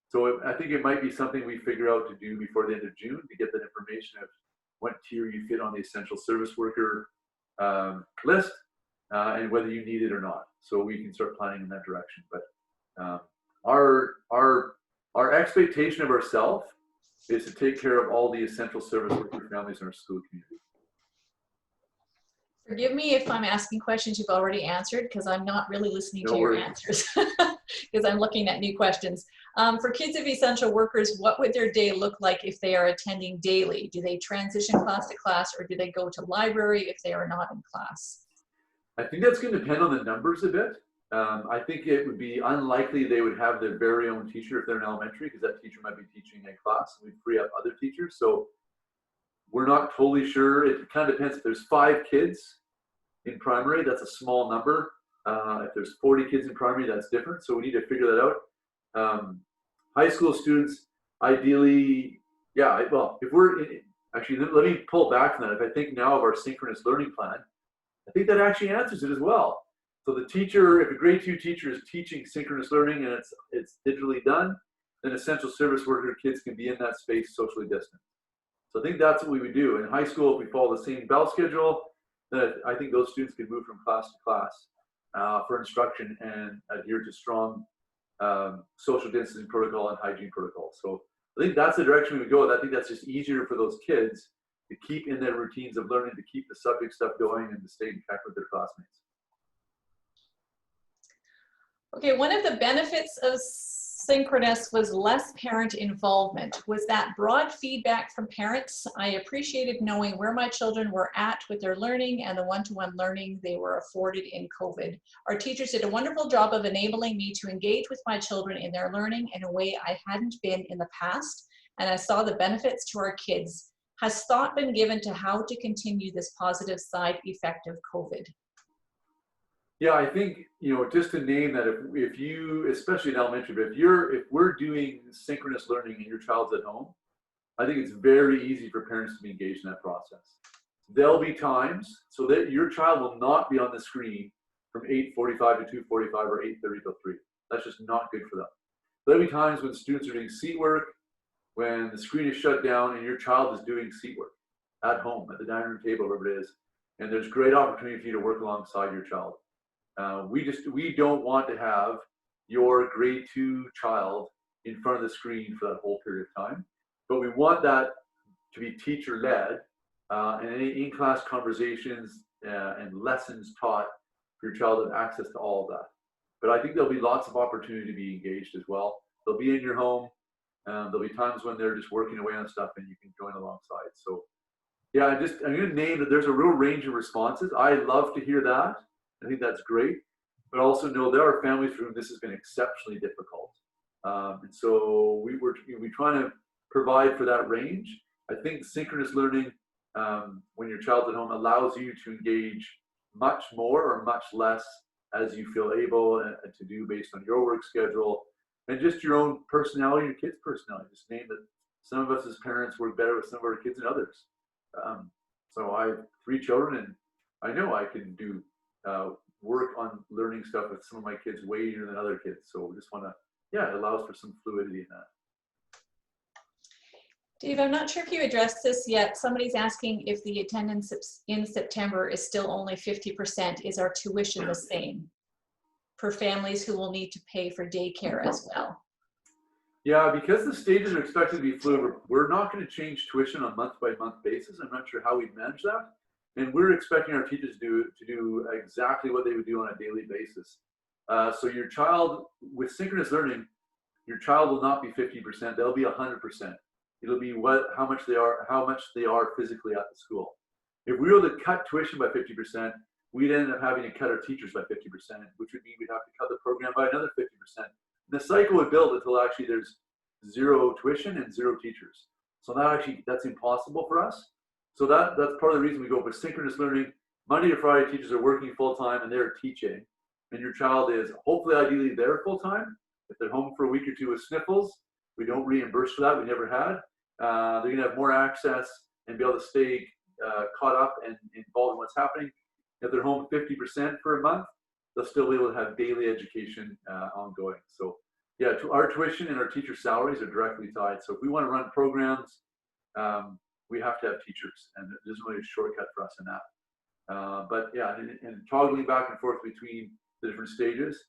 So I think it might be something we figure out to do before the end of June to get that information of what tier you fit on the essential service worker list, and whether you need it or not. So we can start planning in that direction. But our expectation of ourselves is to take care of all the essential service worker families in our school community. Forgive me if I'm asking questions you've already answered, because I'm not really listening to your answers, because I'm looking at new questions. For kids of essential workers, what would their day look like if they are attending daily? Do they transition class to class, or do they go to library if they are not in class? I think that's going to depend on the numbers a bit. I think it would be unlikely they would have their very own teacher if they're in elementary, because that teacher might be teaching a class. We'd free up other teachers. So we're not totally sure. It kind of depends. If there's 5 kids in primary, that's a small number. If there's 40 kids in primary, that's different. So we need to figure that out. High school students, ideally, well, if we're actually, let me pull back from that. If I think now of our synchronous learning plan, I think that actually answers it as well. So the teacher, if a grade 2 teacher is teaching synchronous learning and it's digitally done, then essential service worker kids can be in that space socially distant. So I think that's what we would do. In high school, if we follow the same bell schedule, then I think those students could move from class to class for instruction and adhere to strong social distancing protocol and hygiene protocol. So I think that's the direction we would go. I think that's just easier for those kids to keep in their routines of learning, to keep the subject stuff going, and to stay in touch with their classmates. Okay, one of the benefits of synchronous was less parent involvement. Was that broad feedback from parents? I appreciated knowing where my children were at with their learning and the one-to-one learning they were afforded in COVID. Our teachers did a wonderful job of enabling me to engage with my children in their learning in a way I hadn't been in the past, and I saw the benefits to our kids. Has thought been given to how to continue this positive side effect of COVID? Yeah, I think, just to name that, if you, especially in elementary, but if we're doing synchronous learning and your child's at home, I think it's very easy for parents to be engaged in that process. There'll be times so that your child will not be on the screen from 8:45 to 2:45 or 8:30 till 3. That's just not good for them. There'll be times when students are doing seat work, when the screen is shut down and your child is doing seat work at home, at the dining room table, wherever it is, and there's great opportunity for you to work alongside your child. We don't want to have your grade 2 child in front of the screen for that whole period of time, but we want that to be teacher-led, and any in-class conversations and lessons taught for your child to have access to all of that. But I think there'll be lots of opportunity to be engaged as well. They'll be in your home. There'll be times when they're just working away on stuff and you can join alongside. So yeah, I'm going to name that there's a real range of responses. I love to hear that. I think that's great. But also know there are families for whom this has been exceptionally difficult. And so we're trying to provide for that range. I think synchronous learning, when your child's at home, allows you to engage much more or much less as you feel able to do based on your work schedule and just your own personality, your kid's personality. Just name that some of us as parents work better with some of our kids than others. So I have 3 children, and I know I can do work on learning stuff with some of my kids way easier than other kids. So we just want to, yeah, it allows for some fluidity in that. Dave, I'm not sure if you addressed this yet. Somebody's asking if the attendance in September is still only 50%. Is our tuition the same for families who will need to pay for daycare as well? Yeah, because the stages are expected to be fluid, we're not going to change tuition on month-by-month basis. I'm not sure how we'd manage that. And we're expecting our teachers to do exactly what they would do on a daily basis. So your child, with synchronous learning, your child will not be 50%, they'll be 100%. It'll be how much they are physically at the school. If we were to cut tuition by 50%, we'd end up having to cut our teachers by 50%, which would mean we'd have to cut the program by another 50%. And the cycle would build until actually there's 0 tuition and 0 teachers. So that's impossible for us. So that's part of the reason we go with synchronous learning. Monday to Friday, teachers are working full-time and they're teaching. And your child is hopefully ideally there full-time. If they're home for a week or 2 with sniffles, we don't reimburse for that. We never had. They're going to have more access and be able to stay caught up and involved in what's happening. If they're home 50% for a month, they'll still be able to have daily education ongoing. So yeah, our tuition and our teacher salaries are directly tied. So if we want to run programs, we have to have teachers, and there's really a shortcut for us in that. But yeah, and toggling back and forth between the different stages,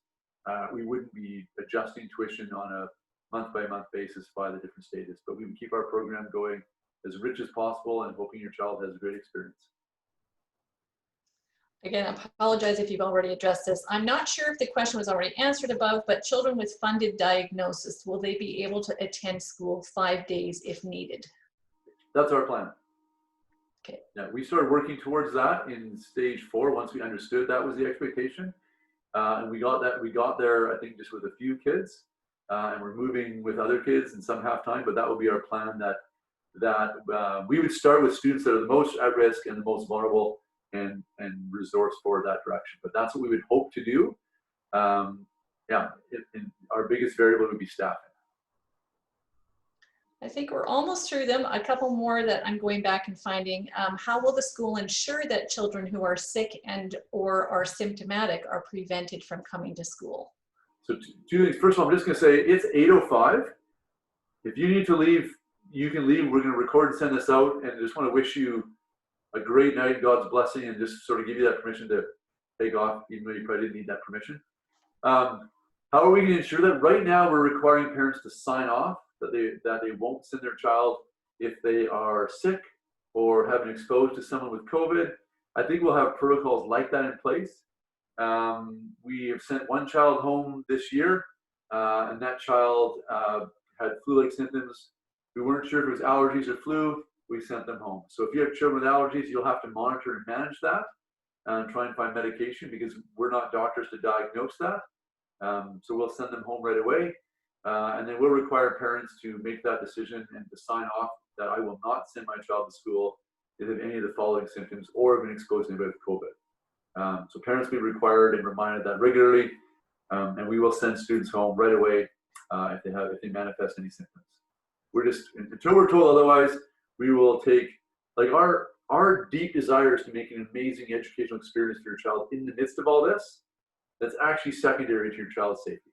we wouldn't be adjusting tuition on a month-by-month basis by the different stages, but we would keep our program going as rich as possible and hoping your child has a great experience. Again, I apologize if you've already addressed this. I'm not sure if the question was already answered above, but children with funded diagnosis, will they be able to attend school 5 days if needed? That's our plan. Okay. Yeah, we started working towards that in stage 4 once we understood that was the expectation. And we got there, I think, just with a few kids. And we're moving with other kids and some half-time, but that will be our plan, that we would start with students that are the most at risk and the most vulnerable and resource for that direction. But that's what we would hope to do. Yeah, and our biggest variable would be staffing. I think we're almost through them. A couple more that I'm going back and finding. How will the school ensure that children who are sick and or are symptomatic are prevented from coming to school? So 2 things. First of all, I'm just going to say it's 8:05. If you need to leave, you can leave. We're going to record and send this out. And I just want to wish you a great night, God's blessing, and just sort of give you that permission to take off, even though you probably didn't need that permission. How are we going to ensure that? Right now, we're requiring parents to sign off that they won't send their child if they are sick or have been exposed to someone with COVID. I think we'll have protocols like that in place. We have sent 1 child home this year, and that child had flu-like symptoms. We weren't sure if it was allergies or flu. We sent them home. So if you have children with allergies, you'll have to monitor and manage that and try and find medication, because we're not doctors to diagnose that. So we'll send them home right away. And then we'll require parents to make that decision and to sign off that I will not send my child to school if they have any of the following symptoms or have been exposed to anybody with COVID. So parents will be required and reminded that regularly, and we will send students home right away if they manifest any symptoms. Until we're told otherwise, we will take, like, our deep desire is to make an amazing educational experience for your child in the midst of all this. That's actually secondary to your child's safety.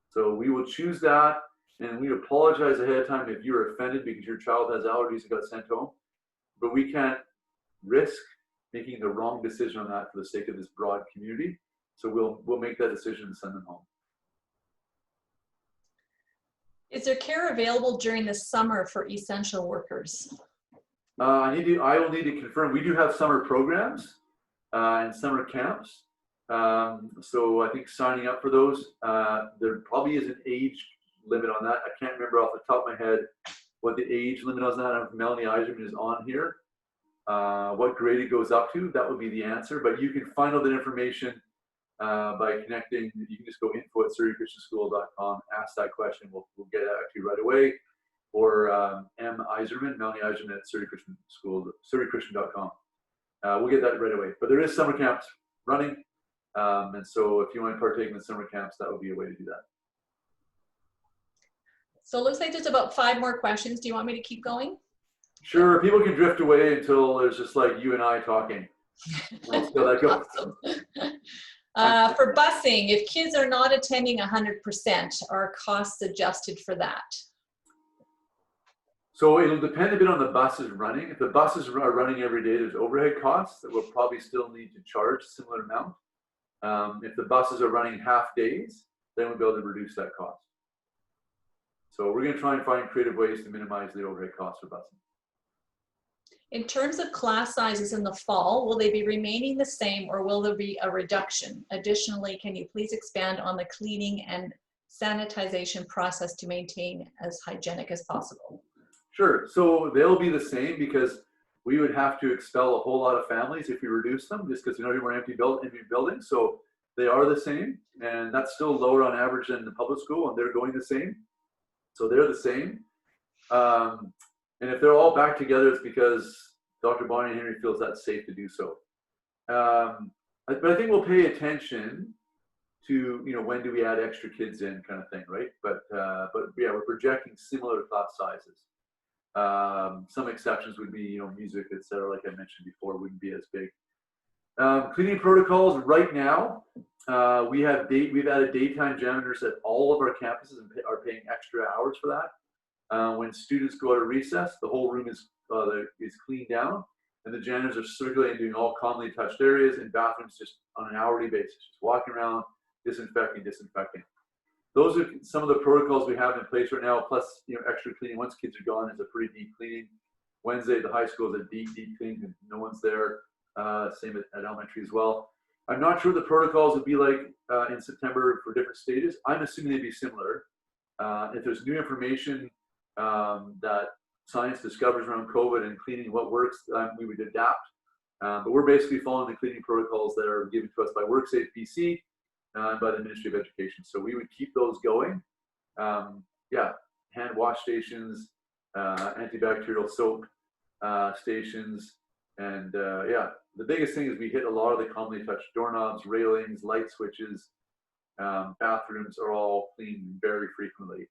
So we will choose that, And we apologize ahead of time if you're offended because your child has allergies and got sent home. But we can't risk making the wrong decision on that for the sake of this broad community. So we'll make that decision and send them home. Is there care available during the summer for essential workers? I will need to confirm. We do have summer programs and summer camps. So I think signing up for those, there probably is an age limit on that. I can't remember off the top of my head what the age limit is on that. I don't know if Melanie Eiserman is on here. What grade it goes up to, that would be the answer. But you can find all that information by connecting. You can just go info@surreychristianschool.com, ask that question. We'll get it out to you right away. Or Melanie Eiserman at surreychristian.com. We'll get that right away. But there is summer camps running. And so if you want to partake in the summer camps, that would be a way to do that. So it looks like there's about 5 more questions. Do you want me to keep going? Sure. People can drift away until there's just like you and I talking. We'll see how that goes. Awesome. For busing, if kids are not attending 100%, are costs adjusted for that? So it'll depend a bit on the buses running. If the buses are running every day, there's overhead costs that we'll probably still need to charge a similar amount. If the buses are running half days, then we'll be able to reduce that cost. So we're going to try and find creative ways to minimize the overhead costs for busing. In terms of class sizes in the fall, will they be remaining the same or will there be a reduction? Additionally, can you please expand on the cleaning and sanitization process to maintain as hygienic as possible? Sure. So they'll be the same because we would have to expel a whole lot of families if we reduce them just because we know we're empty buildings. So they are the same, and that's still lower on average than the public school, and they're going the same. So they're the same. And if they're all back together, it's because Dr. Bondre and Henry feels that's safe to do so. But I think we'll pay attention to, when do we add extra kids in kind of thing, right? But yeah, we're projecting similar class sizes. Some exceptions would be, music, et cetera, like I mentioned before, wouldn't be as big. Cleaning protocols right now, we've added daytime janitors at all of our campuses and are paying extra hours for that. When students go out of recess, the whole room is cleaned down, and the janitors are circulating, doing all commonly touched areas and bathrooms just on an hourly basis, just walking around, disinfecting. Those are some of the protocols we have in place right now, plus extra cleaning. Once kids are gone, it's a pretty deep cleaning. Wednesday, the high school is a deep cleaning, and no one's there. Same at elementary as well. I'm not sure what the protocols would be like in September for different stages. I'm assuming they'd be similar. If there's new information that science discovers around COVID and cleaning, what works, we would adapt. But we're basically following the cleaning protocols that are given to us by WorkSafe BC and by the Ministry of Education. So we would keep those going. Hand wash stations, antibacterial soap stations, and the biggest thing is we hit a lot of the commonly touched doorknobs, railings, light switches. Bathrooms are all cleaned very frequently.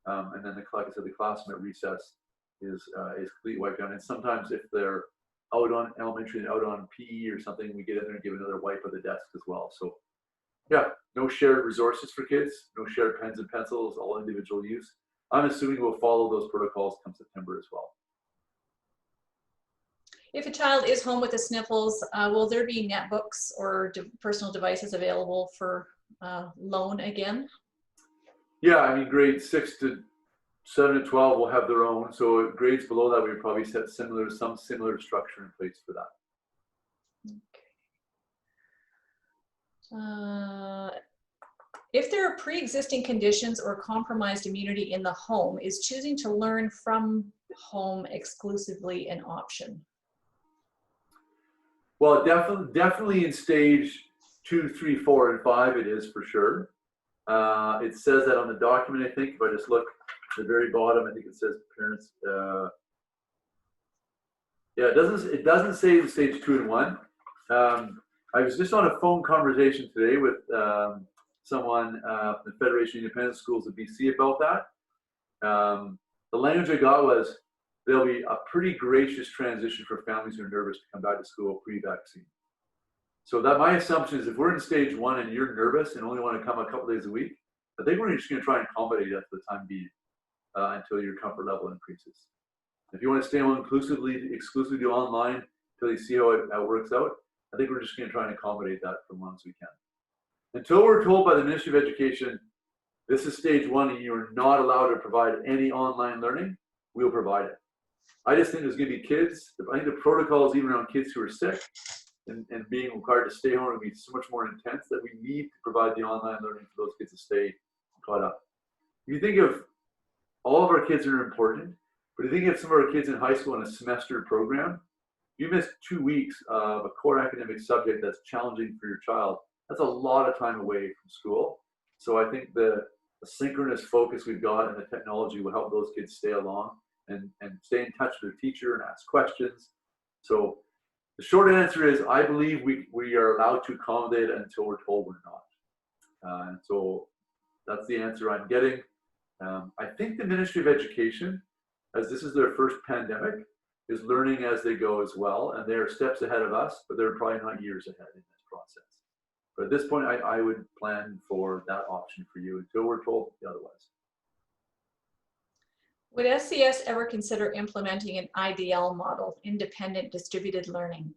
And then like I said, the classroom at recess is completely wiped down. And sometimes if they're out on elementary and out on PE or something, we get in there and give another wipe of the desk as well. So yeah, no shared resources for kids, no shared pens and pencils, all individual use. I'm assuming we'll follow those protocols come September as well. If a child is home with the sniffles, will there be netbooks or personal devices available for loan again? Yeah, I mean, grades 6 to 7 to 12 will have their own. So grades below that, we would probably set some similar structure in place for that. Okay. If there are pre-existing conditions or compromised immunity in the home, is choosing to learn from home exclusively an option? Well, definitely in stage 2, 3, 4, and 5, it is for sure. It says that on the document, I think. If I just look at the very bottom, I think it says parents. Yeah, it doesn't say the stage 2 and 1. I was just on a phone conversation today with someone from the Federation of Independent Schools of BC about that. The language I got was there'll be a pretty gracious transition for families who are nervous to come back to school pre-vaccine. So that my assumption is if we're in stage 1 and you're nervous and only want to come a couple days a week, I think we're just going to try and accommodate that for the time being. until your comfort level increases. If you want to stay on exclusively online until you see how it works out, I think we're just going to try and accommodate that for as long as we can. Until we're told by the Ministry of Education, this is stage one and you're not allowed to provide any online learning, we'll provide it. I just think there's going to be kids, I think the protocols even around kids who are sick and being required to stay home will be so much more intense that we need to provide the online learning for those kids to stay caught up. If you think of all of our kids are important, but if you think of some of our kids in high school in a semester program, you miss 2 weeks of a core academic subject that's challenging for your child. That's a lot of time away from school. So I think the synchronous focus we've got in the technology will help those kids stay along and stay in touch with their teacher and ask questions. So the short answer is I believe we are allowed to accommodate it until we're told we're not. And so that's the answer I'm getting. I think the Ministry of Education, as this is their first pandemic, is learning as they go as well. And they're steps ahead of us, but they're probably not years ahead in this process. But at this point, I would plan for that option for you until we're told otherwise. Would SCS ever consider implementing an IDL model, independent distributed learning?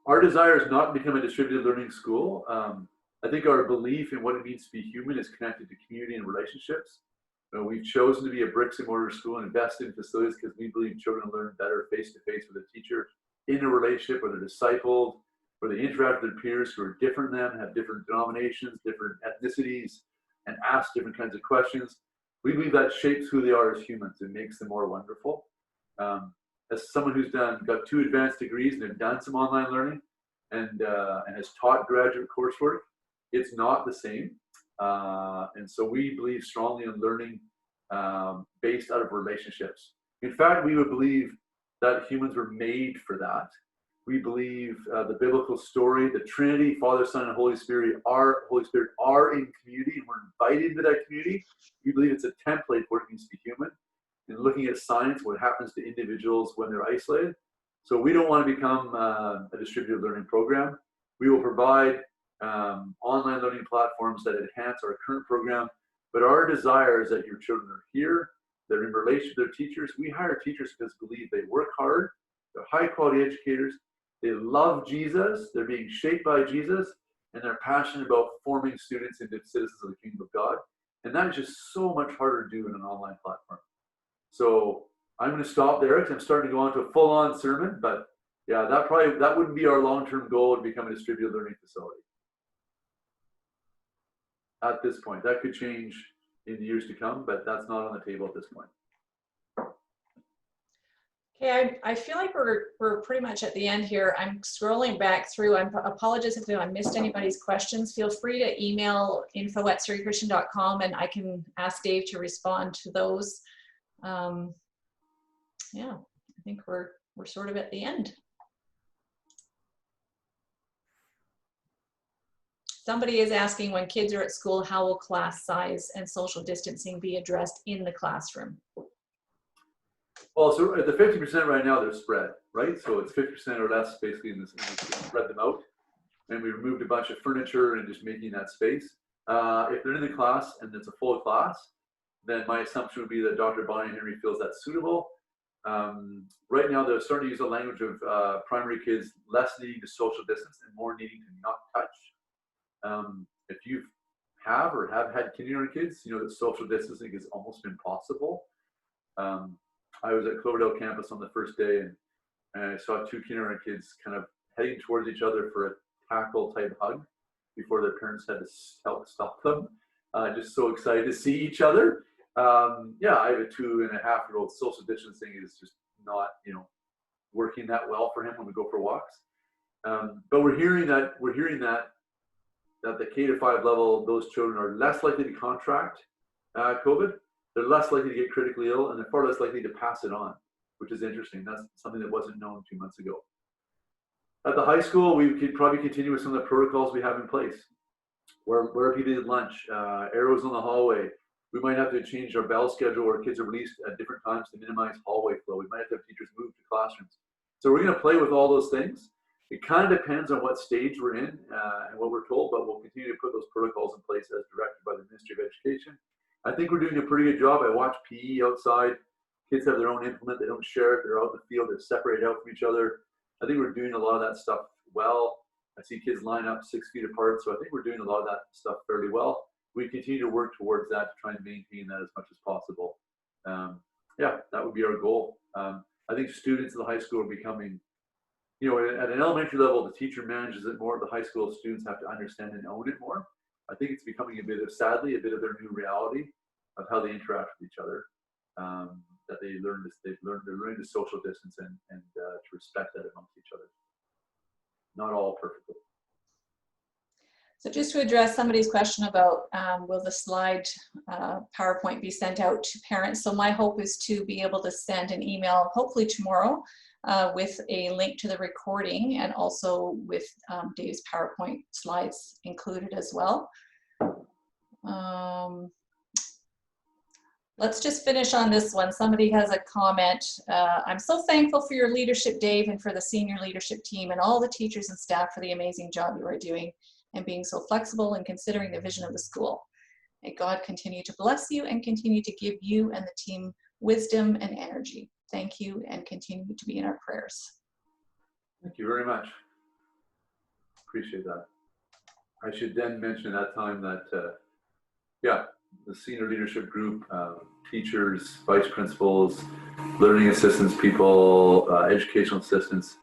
Our desire is not to become a distributed learning school. I think our belief in what it means to be human is connected to community and relationships. We've chosen to be a bricks and mortar school and invest in facilities because we believe children learn better face-to-face with a teacher in a relationship where they're discipled, where they interact with their peers who are different than them, have different denominations, different ethnicities, and ask different kinds of questions. We believe that shapes who they are as humans and makes them more wonderful. As someone who's got 2 advanced degrees and have done some online learning and has taught graduate coursework, it's not the same. And so we believe strongly in learning based out of relationships. In fact, we would believe that humans were made for that. We believe the biblical story, the Trinity, Father, Son, and Holy Spirit are in community, and we're invited into that community. We believe it's a template for what it means to be human. And looking at science, what happens to individuals when they're isolated. So we don't want to become a distributed learning program. We will provide online learning platforms that enhance our current program, but our desire is that your children are here, they're in relation to their teachers. We hire teachers because we believe they work hard, they're high quality educators, they love Jesus, they're being shaped by Jesus, and they're passionate about forming students into citizens of the kingdom of God. And that is just so much harder to do in an online platform. So I'm going to stop there because I'm starting to go on to a full-on sermon, but yeah, that wouldn't be our long-term goal to become a distributed learning facility. At this point, that could change in the years to come, but that's not on the table at this point. Okay, I feel like we're pretty much at the end here. I'm scrolling back through. I apologize if I missed anybody's questions. Feel free to email info@surreychristian.com and I can ask Dave to respond to those. Yeah, I think we're sort of at the end. Somebody is asking, when kids are at school, how will class size and social distancing be addressed in the classroom? Well, so at the 50% right now, they're spread, right? So it's 50% or less basically in this, spread them out. And we removed a bunch of furniture and just making that space. If they're in the class and it's a full class, then my assumption would be that Dr. Bonnie Henry feels that's suitable. Right now, they're starting to use the language of primary kids less needing to social distance and more needing to not touch. If you have had kindergarten kids, you know that social distancing is almost impossible. I was at Cloverdale campus on the first day and I saw 2 kindergarten kids kind of heading towards each other for a tackle type hug before their parents had to help stop them. Just so excited to see each other. Yeah, I have a 2.5-year-old. Social distancing is just not, working that well for him when we go for walks. But we're hearing that the K-5 level, those children are less likely to contract COVID. They're less likely to get critically ill, and they're far less likely to pass it on, which is interesting. That's something that wasn't known 2 months ago. At the high school, we could probably continue with some of the protocols we have in place. Where people eat lunch, arrows in the hallway. We might have to change our bell schedule where kids are released at different times to minimize hallway flow. We might have to have teachers move to classrooms. So we're going to play with all those things. It kind of depends on what stage we're in and what we're told, but we'll continue to put those protocols in place as directed by the Ministry of Education. I think we're doing a pretty good job. I watch PE outside. Kids have their own implement. They don't share it. They're out in the field. They're separated out from each other. I think we're doing a lot of that stuff well. I see kids line up 6 feet apart. So I think we're doing a lot of that stuff fairly well. We continue to work towards that to try and maintain that as much as possible. Yeah, that would be our goal. I think students in the high school are becoming, you know, at an elementary level, the teacher manages it more. The high school students have to understand and own it more. I think it's becoming sadly, a bit of their new reality of how they interact with each other. That they're learning to social distance and to respect that amongst each other. Not all perfectly. So just to address somebody's question about will the slide PowerPoint be sent out to parents? So my hope is to be able to send an email, hopefully tomorrow, with a link to the recording and also with Dave's PowerPoint slides included as well. Let's just finish on this one. Somebody has a comment. I'm so thankful for your leadership, Dave, and for the senior leadership team and all the teachers and staff for the amazing job you are doing and being so flexible and considering the vision of the school. May God continue to bless you and continue to give you and the team wisdom and energy. Thank you and continue to be in our prayers. Thank you very much. Appreciate that. I should then mention at that time that, yeah, the senior leadership group, teachers, vice principals, learning assistants, people, educational assistants.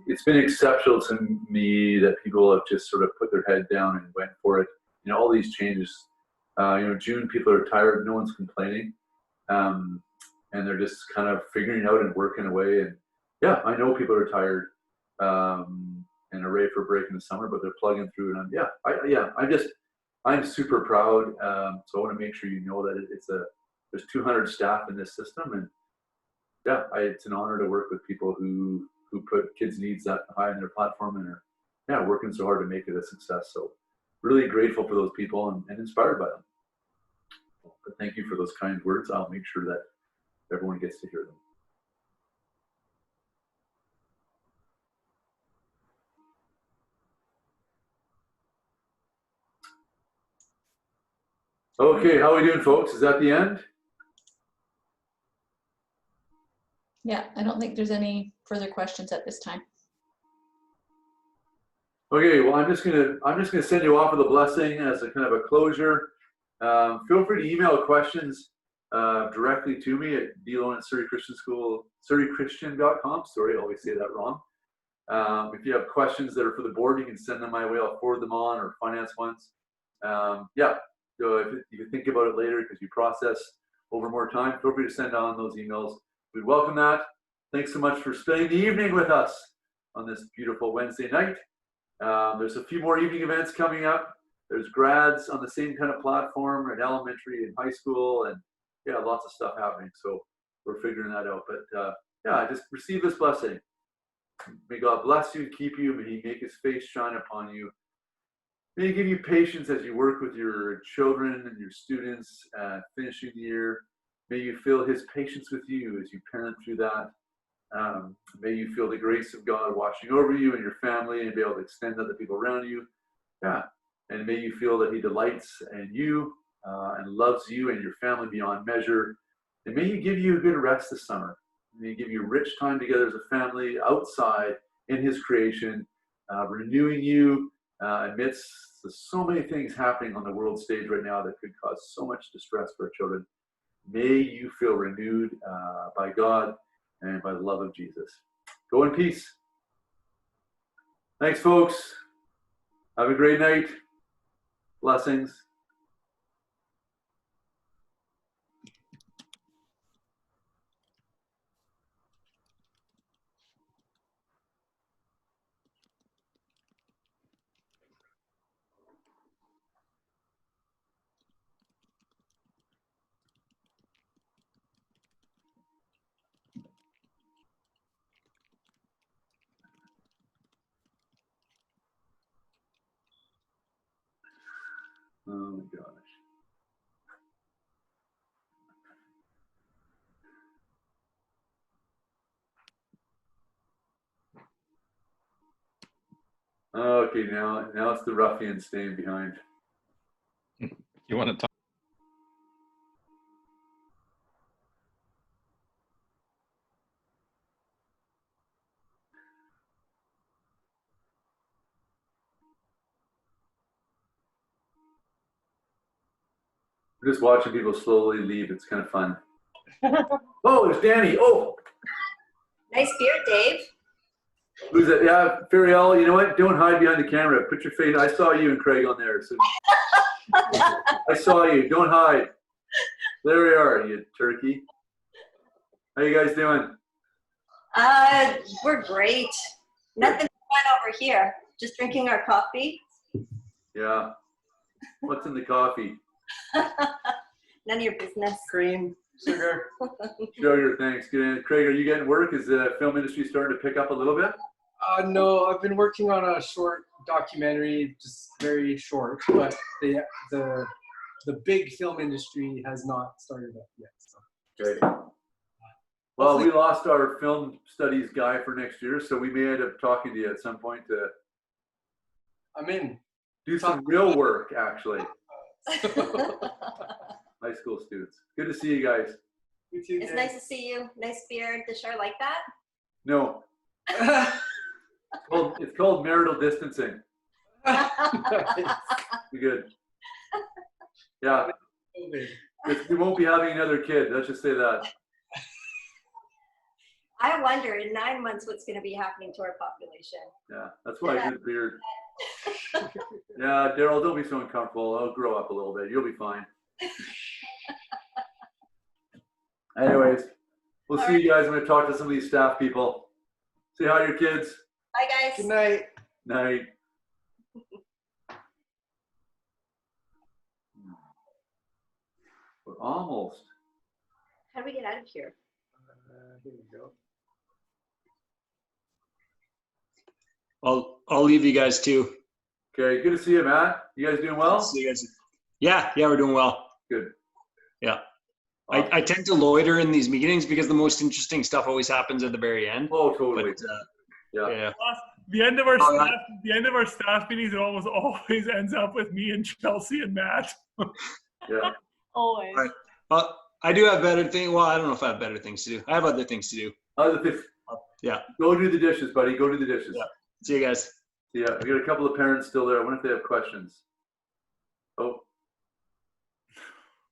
It's been exceptional to me that people have just sort of put their head down and went for it. You know, all these changes, you know, June, people are tired, no one's complaining. And they're just kind of figuring out and working away. And yeah, I know people are tired and are ready for a break in the summer, but they're plugging through. And I'm super proud. So I want to make sure you know that there's 200 staff in this system, and yeah, it's an honor to work with people who put kids' needs that high in their platform and are working so hard to make it a success. So really grateful for those people and inspired by them. But thank you for those kind words. I'll make sure that everyone gets to hear them. Okay, how are we doing, folks? Is that the end? Yeah, I don't think there's any further questions at this time. Okay, well, I'm just gonna send you off with a blessing as a kind of a closure. Feel free to email questions directly to me at DLone@SurreyChristian.com. Sorry, I always say that wrong. If you have questions that are for the board, you can send them my way. I'll forward them on, or finance ones. Yeah, so if you think about it later because you process over more time, feel free to send on those emails. We welcome that. Thanks so much for spending the evening with us on this beautiful Wednesday night. There's a few more evening events coming up. There's grads on the same kind of platform at elementary and high school, and yeah, lots of stuff happening. So we're figuring that out. But yeah, just receive this blessing. May God bless you and keep you. May He make His face shine upon you. May He give you patience as you work with your children and your students finishing the year. May you feel His patience with you as you parent through that. May you feel the grace of God watching over you and your family and be able to extend to the people around you. Yeah. And may you feel that He delights in you and loves you and your family beyond measure. And may He give you a good rest this summer. May He give you rich time together as a family outside in His creation, renewing you amidst so many things happening on the world stage right now that could cause so much distress for our children. May you feel renewed by God and by the love of Jesus. Go in peace. Thanks, folks. Have a great night. Blessings. Oh my gosh. Okay, now it's the ruffian staying behind. You want to talk? We're just watching people slowly leave. It's kind of fun. Oh, there's Danny. Oh, Nice beard, Dave. who's that? Yeah, Fariel, you know what? Don't hide behind the camera. Put your face. I saw you and Craig on there. So I saw you. Don't hide. There we are, you turkey. How you guys doing? We're great. Nothing fun over here. Just drinking our coffee. Yeah. What's in the coffee? None of your business. Cream, sugar. Sugar, thanks. Good. Craig, are you getting work? Is the film industry starting to pick up a little bit? No, I've been working on a short documentary, just very short, but the big film industry has not started up yet. So. Okay. Well, we lost our film studies guy for next year, so we may end up talking to you at some point to I'm in. do some real work, actually. High school students. Good to see you guys. You too, It's Dave. nice to see you. Nice beard. Does Char like that? No, it's called marital distancing. Be good. Yeah, we won't be having another kid. Let's just say that. I wonder in 9 months what's going to be happening to our population. Yeah, that's why I did beard. Yeah, Daryl, don't be so uncomfortable. I'll grow up a little bit. You'll be fine. Anyways, we'll see you guys. I'm going to talk to some of these staff people. Say hi to your kids. Bye, guys. Good night. Night. We're almost. How do we get out of here? Here we go. I'll leave you guys too. Okay, good to see you, Matt. You guys doing well? See you guys. Yeah, we're doing well. Good. Yeah. Awesome. I tend to loiter in these meetings because the most interesting stuff always happens at the very end. Oh, totally. But, Yeah. The end of our Oh, staff, yeah. the end of our staff meetings, it almost always ends up with me and Chelsea and Matt. Yeah. Always. All right. I do have better things. Well, I don't know if I have better things to do. I have other things to do. Other things. Yeah. Go do the dishes, buddy. Go do the dishes. Yeah. See you guys. Yeah, we got a couple of parents still there. I wonder if they have questions. Oh,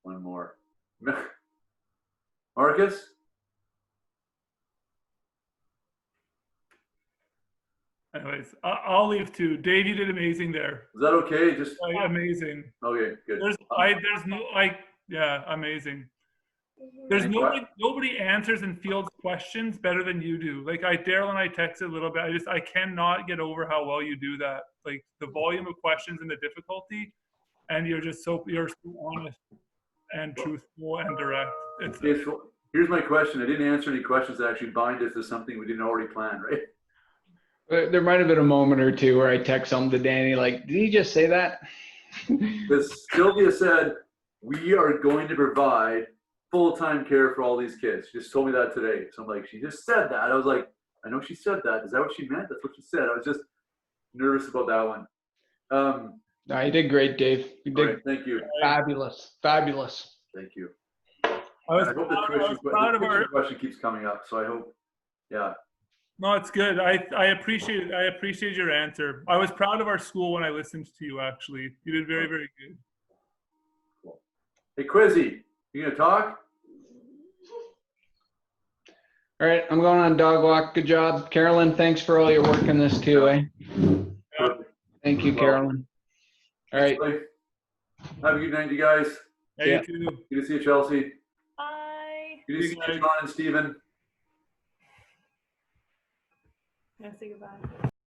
one more. Marcus? Anyways, I'll leave too. Dave, you did amazing there. Is that okay? Just Amazing. okay, good. Amazing. There's nobody answers and fields questions better than you do. Like Daryl and I texted a little bit. I cannot get over how well you do that. Like the volume of questions and the difficulty, and you're so honest and truthful and direct. Okay, so here's my question. I didn't answer any questions that actually bind us to something we didn't already plan, right? There might have been a moment or two where I text something to Danny, like, did he just say that? Because Sylvia said, we are going to provide full-time care for all these kids. She just told me that today. So I'm like, she just said that. I was like, I know she said that. Is that what she meant? That's what she said. I was just nervous about that one. No, you did great, Dave. You did Right, thank you. fabulous. Thank you. I was I hope the proud of our. question keeps coming up. So I hope, yeah. No, it's good. I appreciate it. I appreciate your answer. I was proud of our school when I listened to you. Actually, you did very, very good. Cool. Hey, Quizzy, you gonna talk? All right, I'm going on dog walk. Good job. Carolyn, thanks for all your work in this too, eh? Perfect. Thank you, Carolyn. All right. Have a good night, you guys. Hey, Yeah. you too. Good to see you, Chelsea. Bye. Good to see you, John and Steven. Can I say goodbye?